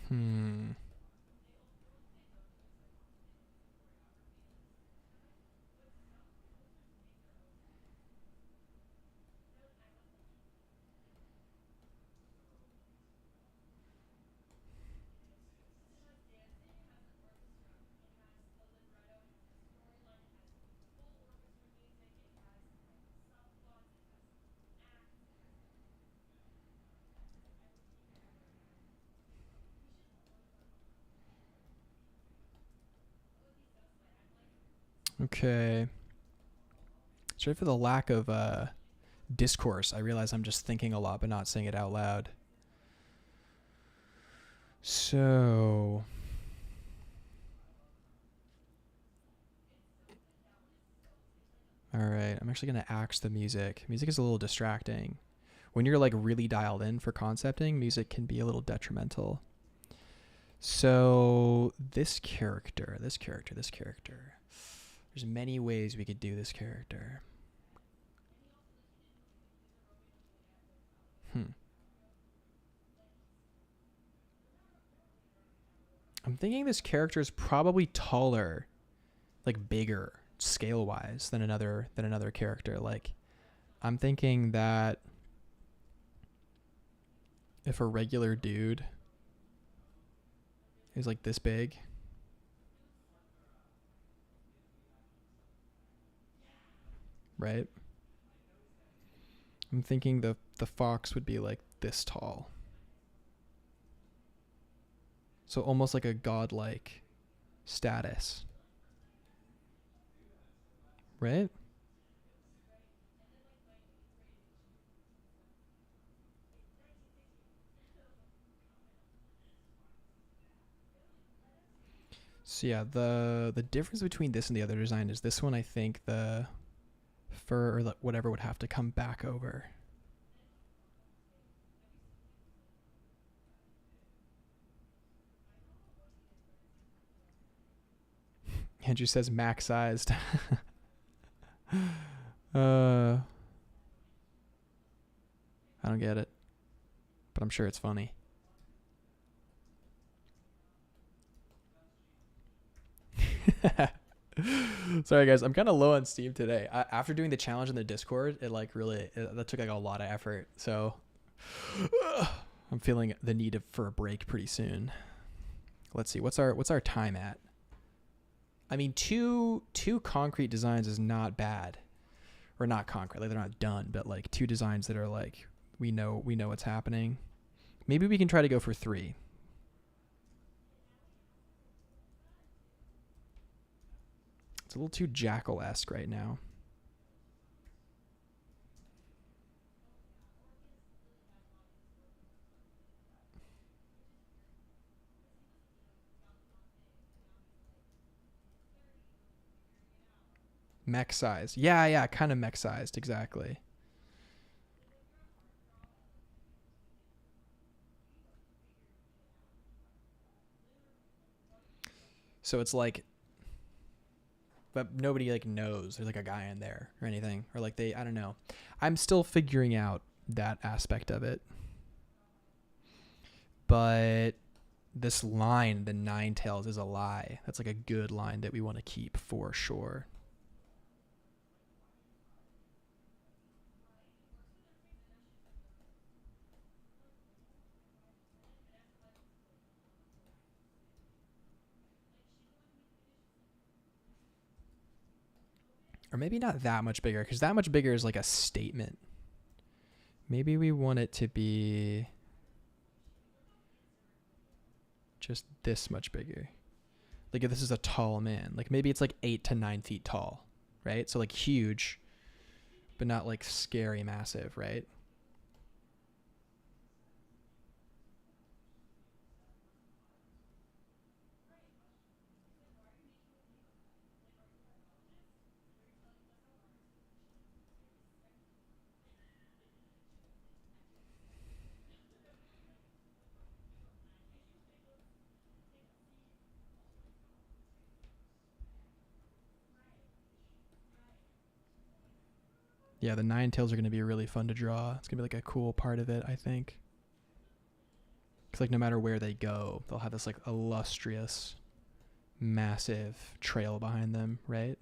Hmm. Okay. Sorry for the lack of discourse. I realize I'm just thinking a lot but not saying it out loud. So, all right, I'm actually going to axe the music. Music is a little distracting. When you're like really dialed in for concepting, music can be a little detrimental. So, this character. There's many ways we could do this character. I'm thinking this character is probably taller, like bigger scale wise than another character. Like I'm thinking that if a regular dude is like this big, right? I'm thinking the fox would be like this tall. So almost like a godlike status, right? So yeah, the difference between this and the other design is this one I think the fur or whatever would have to come back over. Andrew says max sized. I don't get it, but I'm sure it's funny. Sorry guys, I'm kind of low on Steam today. After doing the challenge in the Discord, that took like a lot of effort. So I'm feeling the need for a break pretty soon. Let's see, what's our time at? I mean, two concrete designs is not bad, or not concrete, like they're not done, but like two designs that are like we know what's happening. Maybe we can try to go for three. It's a little too Jackal-esque right now. Mech size. Yeah, kind of mech sized, exactly. So it's like, but nobody like knows there's like a guy in there or anything, or like I don't know. I'm still figuring out that aspect of it. But this line, the nine tails, is a lie. That's like a good line that we want to keep for sure. Or maybe not that much bigger, because that much bigger is like a statement. Maybe we want it to be just this much bigger. Like if this is a tall man, like maybe it's like 8 to 9 feet tall, right? So like huge, but not like scary massive, right? Yeah, the nine tails are going to be really fun to draw. It's going to be like a cool part of it, I think. Because like no matter where they go, they'll have this like illustrious, massive trail behind them, right?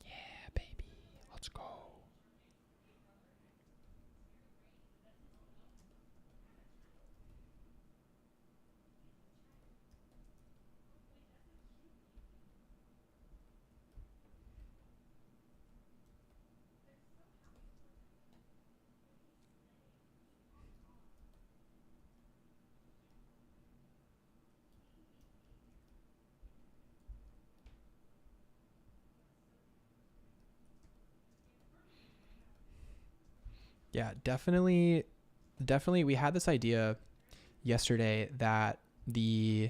Yeah, baby. Let's go. Yeah, definitely we had this idea yesterday that the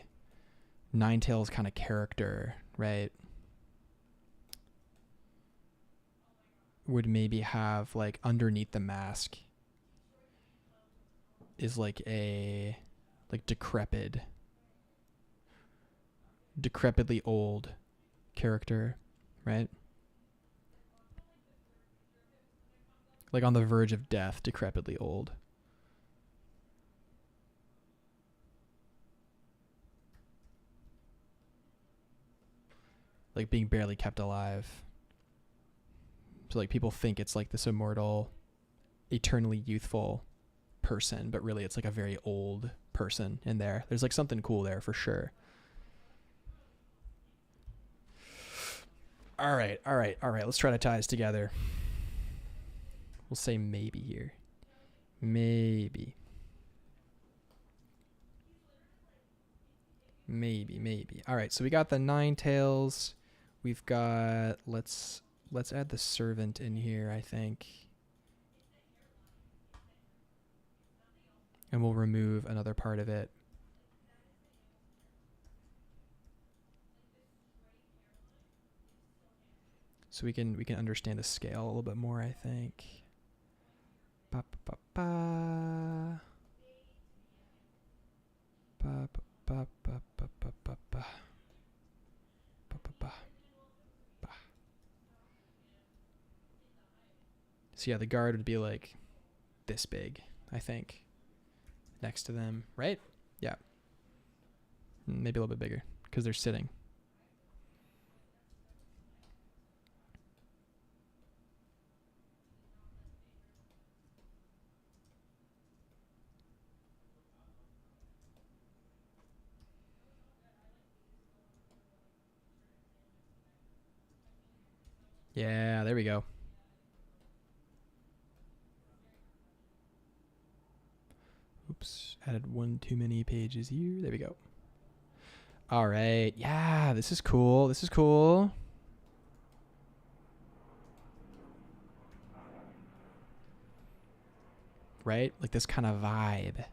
nine tails kind of character, right, would maybe have like underneath the mask is like a like decrepitly old character, right? Like on the verge of death, decrepitly old. Like being barely kept alive. So like people think it's like this immortal, eternally youthful person, but really it's like a very old person in there. There's like something cool there for sure. All right. Let's try to tie this together. We'll say maybe here. Maybe. All right, so we got the nine tails. We've got let's add the servant in here, I think. And we'll remove another part of it. So we can understand the scale a little bit more, I think. Ba ba ba ba ba ba ba ba ba ba ba. So yeah, the guard would be like this big, I think, next to them, right? Yeah. Maybe a little bit bigger because they're sitting. Yeah, there we go. Oops, added one too many pages here. There we go. All right. Yeah, this is cool. Right? Like this kind of vibe.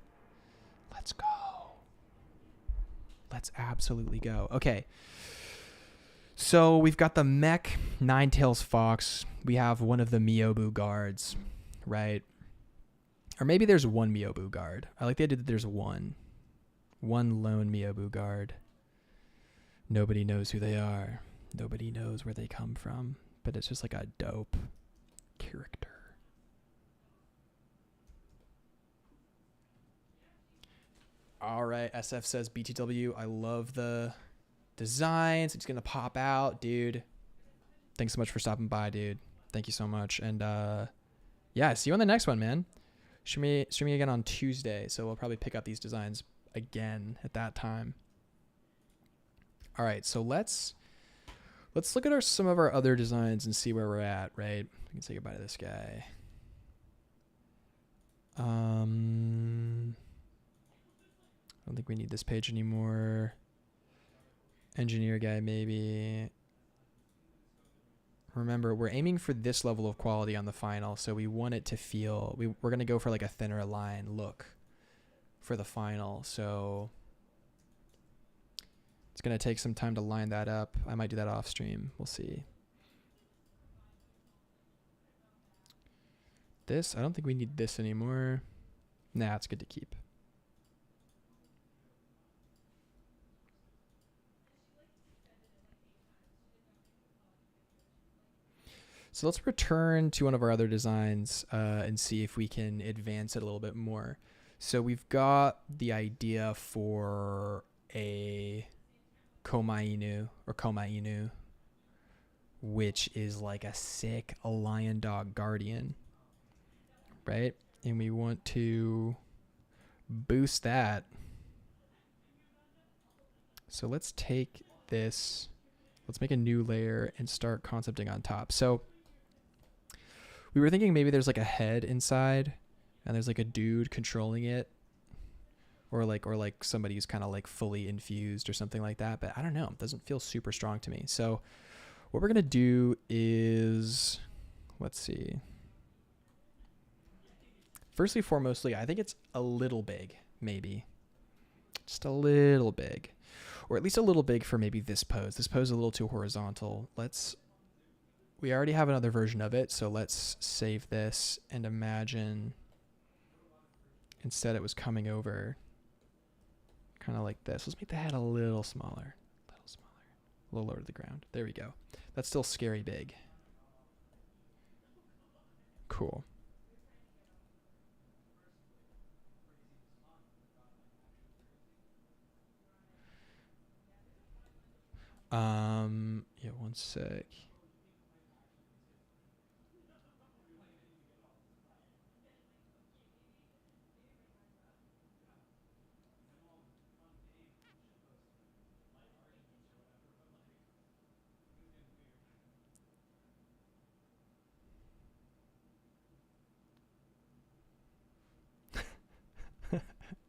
Let's go. Let's absolutely go. Okay. So we've got the mech Nine Tails Fox. We have one of the Miyobu guards, right? Or maybe there's one Miyobu guard. I like the idea that there's one. One lone Miyobu guard. Nobody knows who they are. Nobody knows where they come from. But it's just like a dope character. All right, SF says BTW. I love the designs. It's going to pop out, dude. Thanks so much for stopping by, dude. Thank you so much. And yeah, see you on the next one, man. Streaming again on Tuesday, so we'll probably pick up these designs again at that time. All right, so let's look at some of our other designs and see where we're at, right? We can say goodbye to this guy. I don't think we need this page anymore. Engineer guy, maybe. Remember, we're aiming for this level of quality on the final, so we want it to feel... We're going to go for like a thinner line look for the final, so... It's going to take some time to line that up. I might do that off stream. We'll see. This, I don't think we need this anymore. Nah, it's good to keep. So let's return to one of our other designs and see if we can advance it a little bit more. So we've got the idea for a Komainu, which is like a sick lion dog guardian, right? And we want to boost that. So let's take this, let's make a new layer and start concepting on top. So we were thinking maybe there's like a head inside and there's like a dude controlling it, or like somebody who's kind of like fully infused or something like that. But I don't know, it doesn't feel super strong to me. So what we're going to do is, let's see. Firstly, foremostly, I think it's a little big, maybe. Just a little big. Or at least a little big for maybe this pose. This pose is a little too horizontal. We already have another version of it, so let's save this and imagine instead it was coming over kind of like this. Let's make the head a little smaller. A little lower to the ground. There we go. That's still scary big. Cool. Yeah, one sec.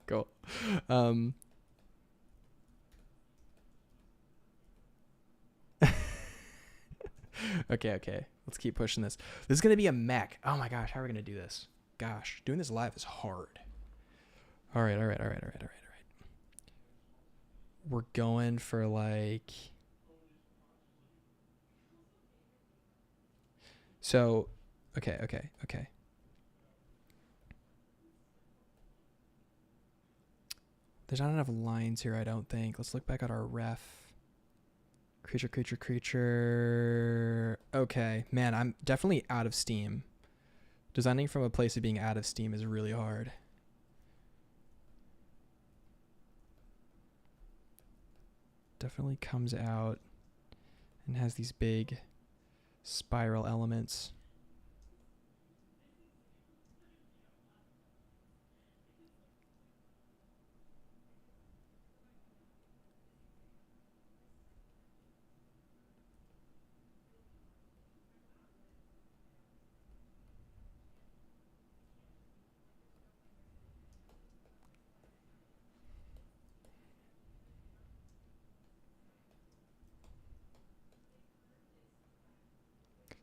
Cool. Okay. Let's keep pushing this. This is going to be a mech. Oh my gosh, how are we going to do this? Gosh, doing this live is hard. All right. We're going for like... So, okay. There's not enough lines here, I don't think. Let's look back at our ref. Creature. Okay, man, I'm definitely out of steam. Designing from a place of being out of steam is really hard. Definitely comes out and has these big spiral elements.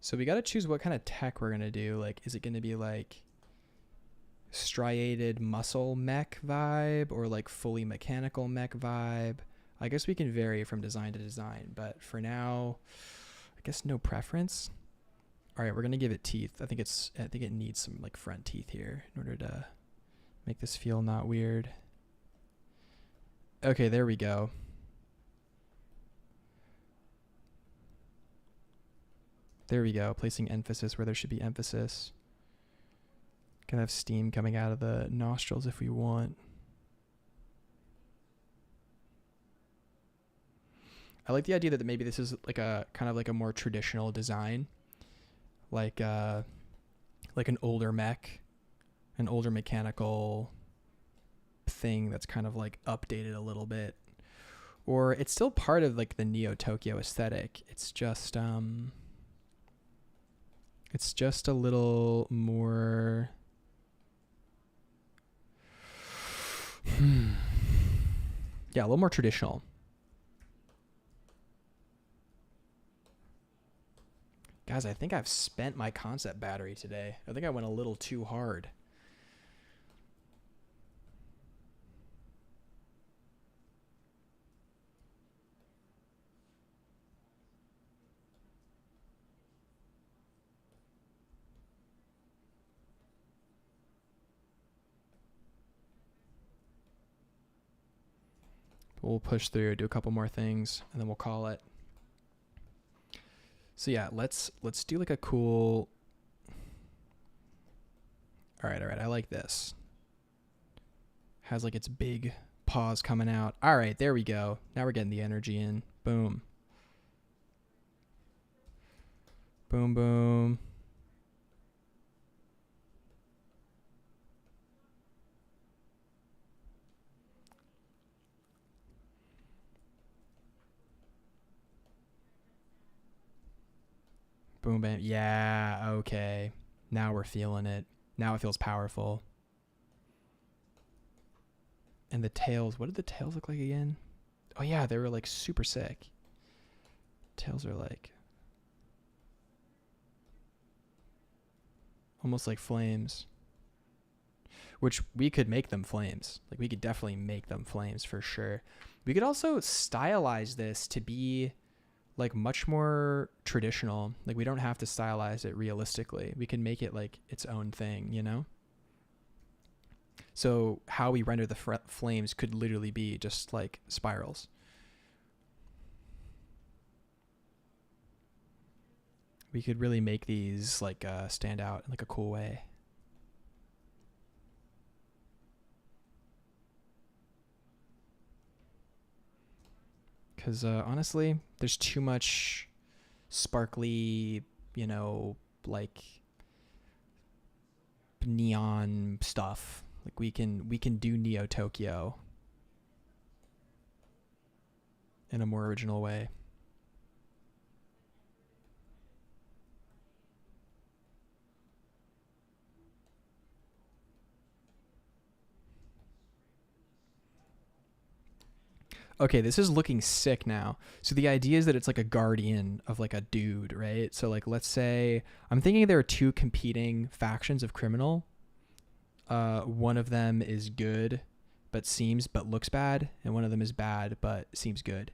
So we got to choose what kind of tech we're going to do. Like, is it going to be like striated muscle mech vibe or like fully mechanical mech vibe? I guess we can vary from design to design, but for now, I guess no preference. All right, we're going to give it teeth. I think it needs some like front teeth here in order to make this feel not weird. Okay, there we go. There we go. Placing emphasis where there should be emphasis. Can have steam coming out of the nostrils if we want. I like the idea that maybe this is like a kind of like a more traditional design, like an older mech, an older mechanical thing that's kind of like updated a little bit, or it's still part of like the Neo Tokyo aesthetic. It's just a little more. Yeah, a little more traditional. Guys, I think I've spent my concept battery today. I think I went a little too hard. We'll push through, do a couple more things, and then we'll call it. So yeah, let's do like a cool. All right, I like this. Has like its big paws coming out. All right, there we go. Now we're getting the energy in. Boom. Boom, boom. Boom, bam. Yeah, okay. Now we're feeling it. Now it feels powerful. And the tails, what did the tails look like again? Oh yeah, they were like super sick. Tails are like almost like flames. Which we could make them flames. Like we could definitely make them flames for sure. We could also stylize this to be like much more traditional. Like we don't have to stylize it realistically. We can make it like its own thing, you know? So how we render the flames could literally be just like spirals. We could really make these like stand out in like a cool way. Because honestly, there's too much sparkly, you know, like neon stuff. Like we can do Neo Tokyo in a more original way. Okay, this is looking sick now. So the idea is that it's like a guardian of like a dude, right? So like let's say I'm thinking there are two competing factions of criminal. One of them is good but looks bad, and one of them is bad but seems good.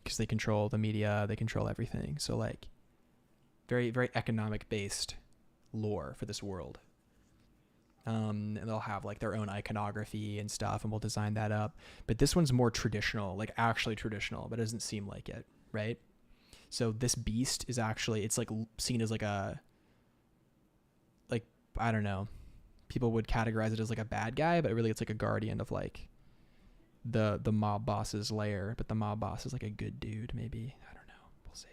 Because they control the media, they control everything. So like very, very economic based lore for this world. And they'll have like their own iconography and stuff, and we'll design that up. But this one's more traditional, like actually traditional, but it doesn't seem like it, right? So this beast is actually, it's like seen as like a, like, I don't know, people would categorize it as like a bad guy, but really it's like a guardian of like the mob boss's lair. But the mob boss is like a good dude, maybe. I don't know. We'll see.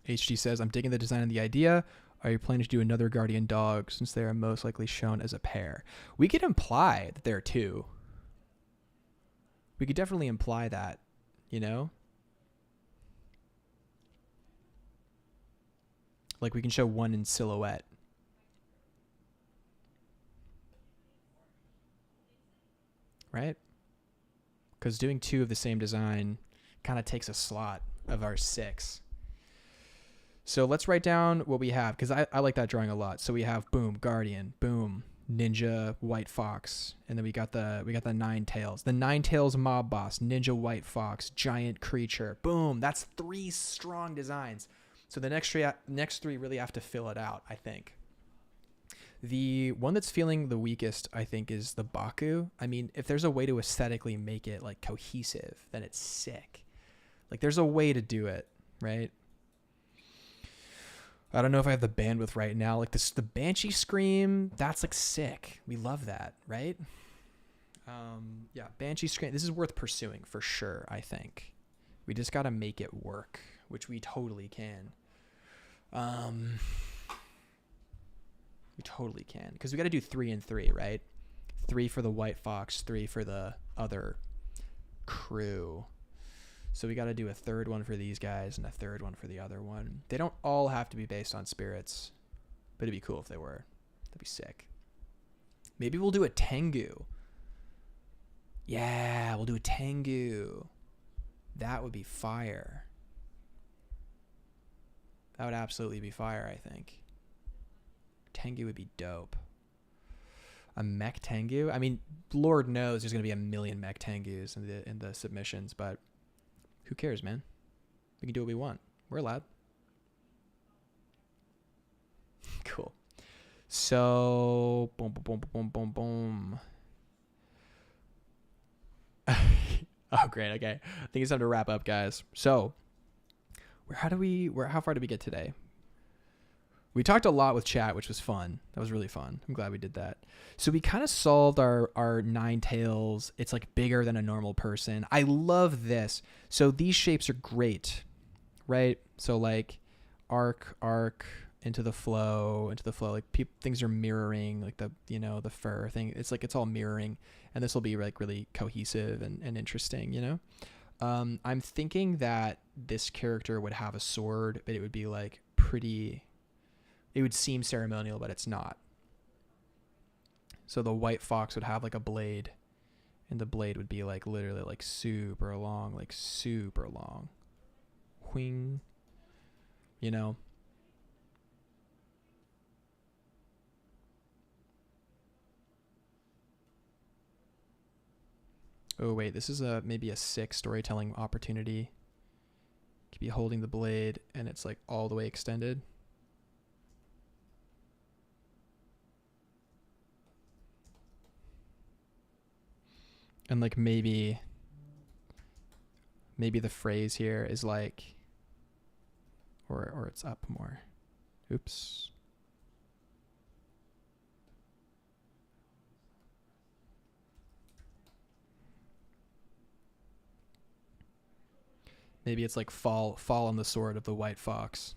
HG says, I'm digging the design and the idea. Are you planning to do another guardian dog since they are most likely shown as a pair? We could imply that there are two. We could definitely imply that, you know? Like we can show one in silhouette. Right? Because doing two of the same design kind of takes a slot of our 6. So let's write down what we have, because I like that drawing a lot. So we have boom, guardian, boom, ninja white fox, and then we got the nine tails. The nine tails mob boss, ninja white fox, giant creature. Boom, that's 3 strong designs. So the next three really have to fill it out, I think. The one that's feeling the weakest, I think, is the Baku. I mean, if there's a way to aesthetically make it like cohesive, then it's sick. Like there's a way to do it, right? I don't know if I have the bandwidth right now. Like the Banshee Scream, that's like sick. We love that, right? Yeah, Banshee Scream. This is worth pursuing for sure, I think. We just got to make it work, which we totally can. We totally can, because we got to do 3 and 3, right? 3 for the White Fox, 3 for the other crew. So we got to do a 3rd one for these guys and a 3rd one for the other one. They don't all have to be based on spirits, but it'd be cool if they were. That'd be sick. Maybe we'll do a Tengu. Yeah, we'll do a Tengu. That would be fire. That would absolutely be fire, I think. Tengu would be dope. A mech Tengu? I mean, Lord knows there's going to be a million mech Tengus in the submissions, but who cares, man? We can do what we want. We're allowed. Cool. So, boom, boom, boom, boom, boom, boom. Oh, great. Okay. I think it's time to wrap up, guys. So, how far did we get today? We talked a lot with chat, which was fun. That was really fun. I'm glad we did that. So we kind of solved our 9 tails. It's like bigger than a normal person. I love this. So these shapes are great, right? So like arc, into the flow. Like things are mirroring, like the fur thing. It's like it's all mirroring, and this will be like really cohesive and interesting, you know? I'm thinking that this character would have a sword, but it would be like pretty... It would seem ceremonial, but it's not. So the White Fox would have like a blade, and the blade would be like literally like super long. Whing. You know? Oh wait, this is maybe a sick storytelling opportunity. Could be holding the blade and it's like all the way extended. And like maybe the phrase here is like, or it's up more. Oops. Maybe it's like fall on the sword of the White Fox.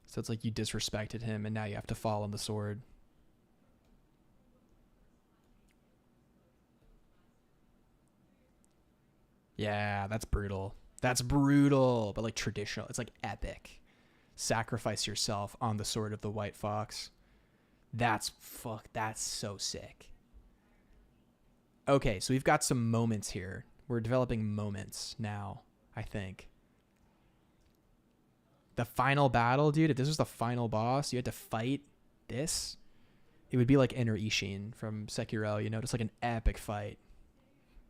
So it's like you disrespected him and now you have to fall on the sword. Yeah, that's brutal. That's brutal, but like traditional. It's like epic. Sacrifice yourself on the sword of the White Fox. That's so sick. Okay, so we've got some moments here. We're developing moments now, I think. The final battle, dude, if this was the final boss, you had to fight this, it would be like Enter Ishin from Sekiro, you know, just like an epic fight.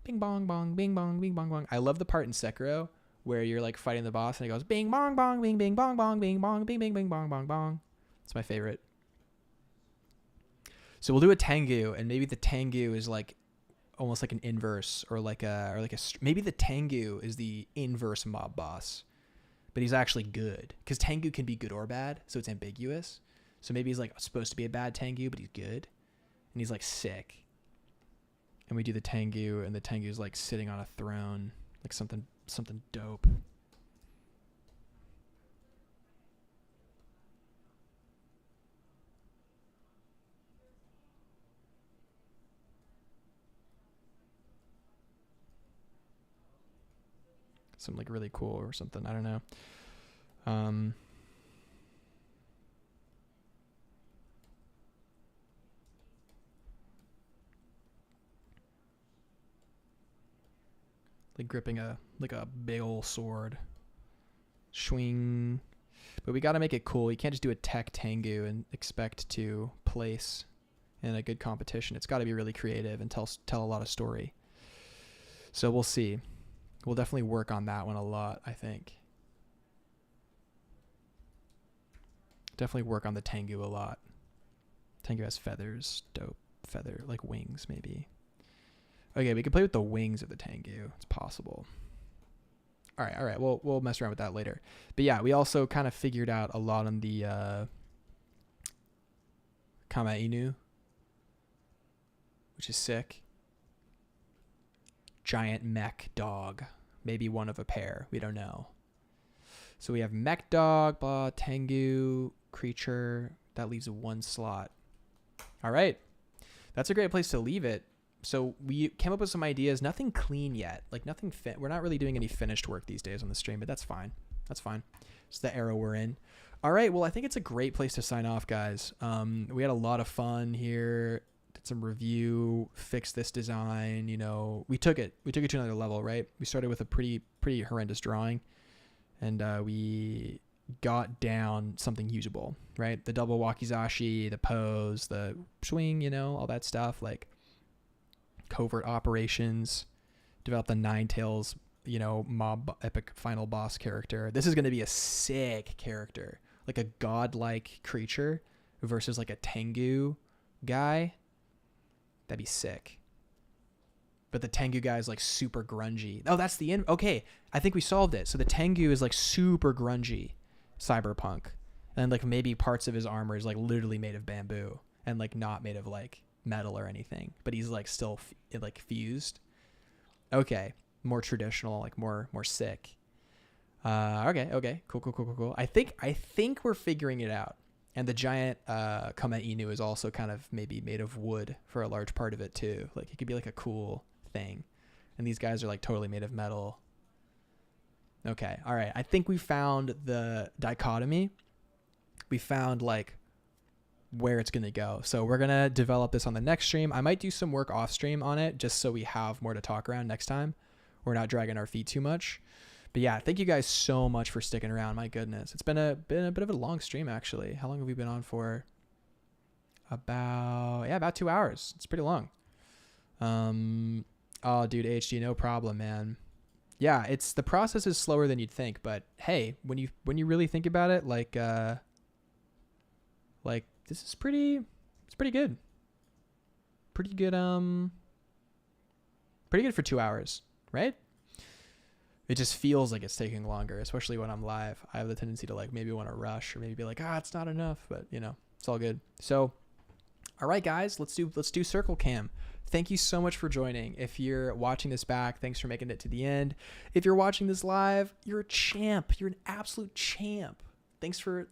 Bing bong bong, bing bong, bing bong bong. I love the part in Sekiro where you're like fighting the boss and it goes bing bong bong, bing bing bong bong, bing bong, bing bing bing bong bong bong. It's my favorite. So we'll do a Tengu, and maybe the Tengu is like almost like an inverse, or maybe the Tengu is the inverse mob boss, but he's actually good, because Tengu can be good or bad, so it's ambiguous. So maybe he's like supposed to be a bad Tengu, but he's good, and he's like sick. And we do the Tengu, and the Tengu's like sitting on a throne, like something dope. Something like really cool or something. I don't know. Like gripping a big old sword. Swing. But we got to make it cool. You can't just do a tech Tengu and expect to place in a good competition. It's got to be really creative and tell a lot of story. So we'll see. We'll definitely work on that one a lot, I think. Definitely work on the Tengu a lot. Tengu has feathers. Dope. Feather, like wings, maybe. Okay, we can play with the wings of the Tengu. It's possible. All right. We'll mess around with that later. But yeah, we also kind of figured out a lot on the Kama Inu, which is sick. Giant mech dog. Maybe one of a pair. We don't know. So we have mech dog, blah, Tengu, creature. That leaves one slot. All right. That's a great place to leave it. So we came up with some ideas. Nothing clean yet. Like nothing fit. We're not really doing any finished work these days on the stream, but that's fine. That's fine. It's the era we're in. All right. Well, I think it's a great place to sign off, guys. We had a lot of fun here. Did some review, fixed this design. You know, we took it to another level, right? We started with a pretty horrendous drawing, and we got down something usable, right? The double wakizashi, the pose, the swing, you know, all that stuff, like covert operations, develop the Ninetales, you know, mob epic final boss character. This is going to be a sick character, like a godlike creature versus like a Tengu guy. That'd be sick. But the Tengu guy is like super grungy. Oh, that's the end. Okay, I think we solved it. So the Tengu is like super grungy, cyberpunk, and like maybe parts of his armor is like literally made of bamboo and like not made of like metal or anything, but he's like still like fused. Okay, more traditional, like more sick. Okay, cool. I think we're figuring it out. And the giant Kama Inu is also kind of maybe made of wood for a large part of it too. Like it could be like a cool thing. And these guys are like totally made of metal. Okay, all right. I think we found the dichotomy. We found like where it's going to go. So we're going to develop this on the next stream. I might do some work off stream on it just so we have more to talk around next time. We're not dragging our feet too much. But yeah, thank you guys so much for sticking around. My goodness. It's been a bit of a long stream actually. How long have we been on for? About 2 hours. It's pretty long. Oh dude, HD, no problem, man. Yeah, the process is slower than you'd think, but hey, when you really think about it, like this is pretty good. Pretty good for 2 hours, right? It just feels like it's taking longer, especially when I'm live. I have the tendency to like maybe want to rush or maybe be like, it's not enough, but you know, it's all good. So, all right, guys, let's do Circle Cam. Thank you so much for joining. If you're watching this back, thanks for making it to the end. If you're watching this live, you're a champ. You're an absolute champ. Thanks for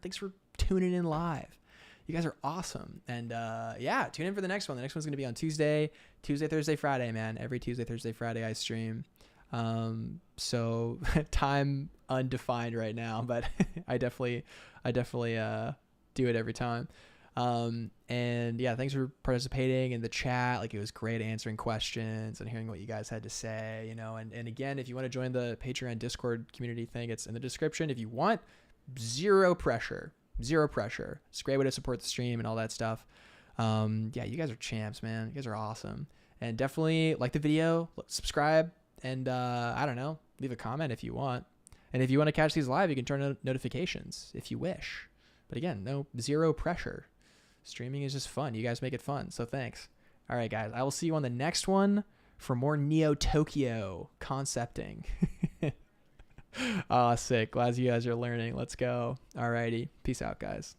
tuning in live. You guys are awesome. And yeah, tune in for the next one. The next one's going to be on Tuesday, Thursday, Friday, man. Every Tuesday, Thursday, Friday I stream. So time undefined right now, but I definitely do it every time. And yeah, thanks for participating in the chat. Like it was great answering questions and hearing what you guys had to say, you know, and again, if you want to join the Patreon Discord community thing, it's in the description. If you want, zero pressure. It's a great way to support the stream and all that stuff. Yeah, you guys are champs, man. You guys are awesome. And definitely like the video, subscribe, and I don't know, leave a comment if you want. And if you want to catch these live, you can turn on notifications if you wish. But again, zero pressure. Streaming is just fun. You guys make it fun. So thanks. All right, guys. I will see you on the next one for more Neo Tokyo concepting. Sick. Glad you guys are learning. Let's go. All righty. Peace out, guys.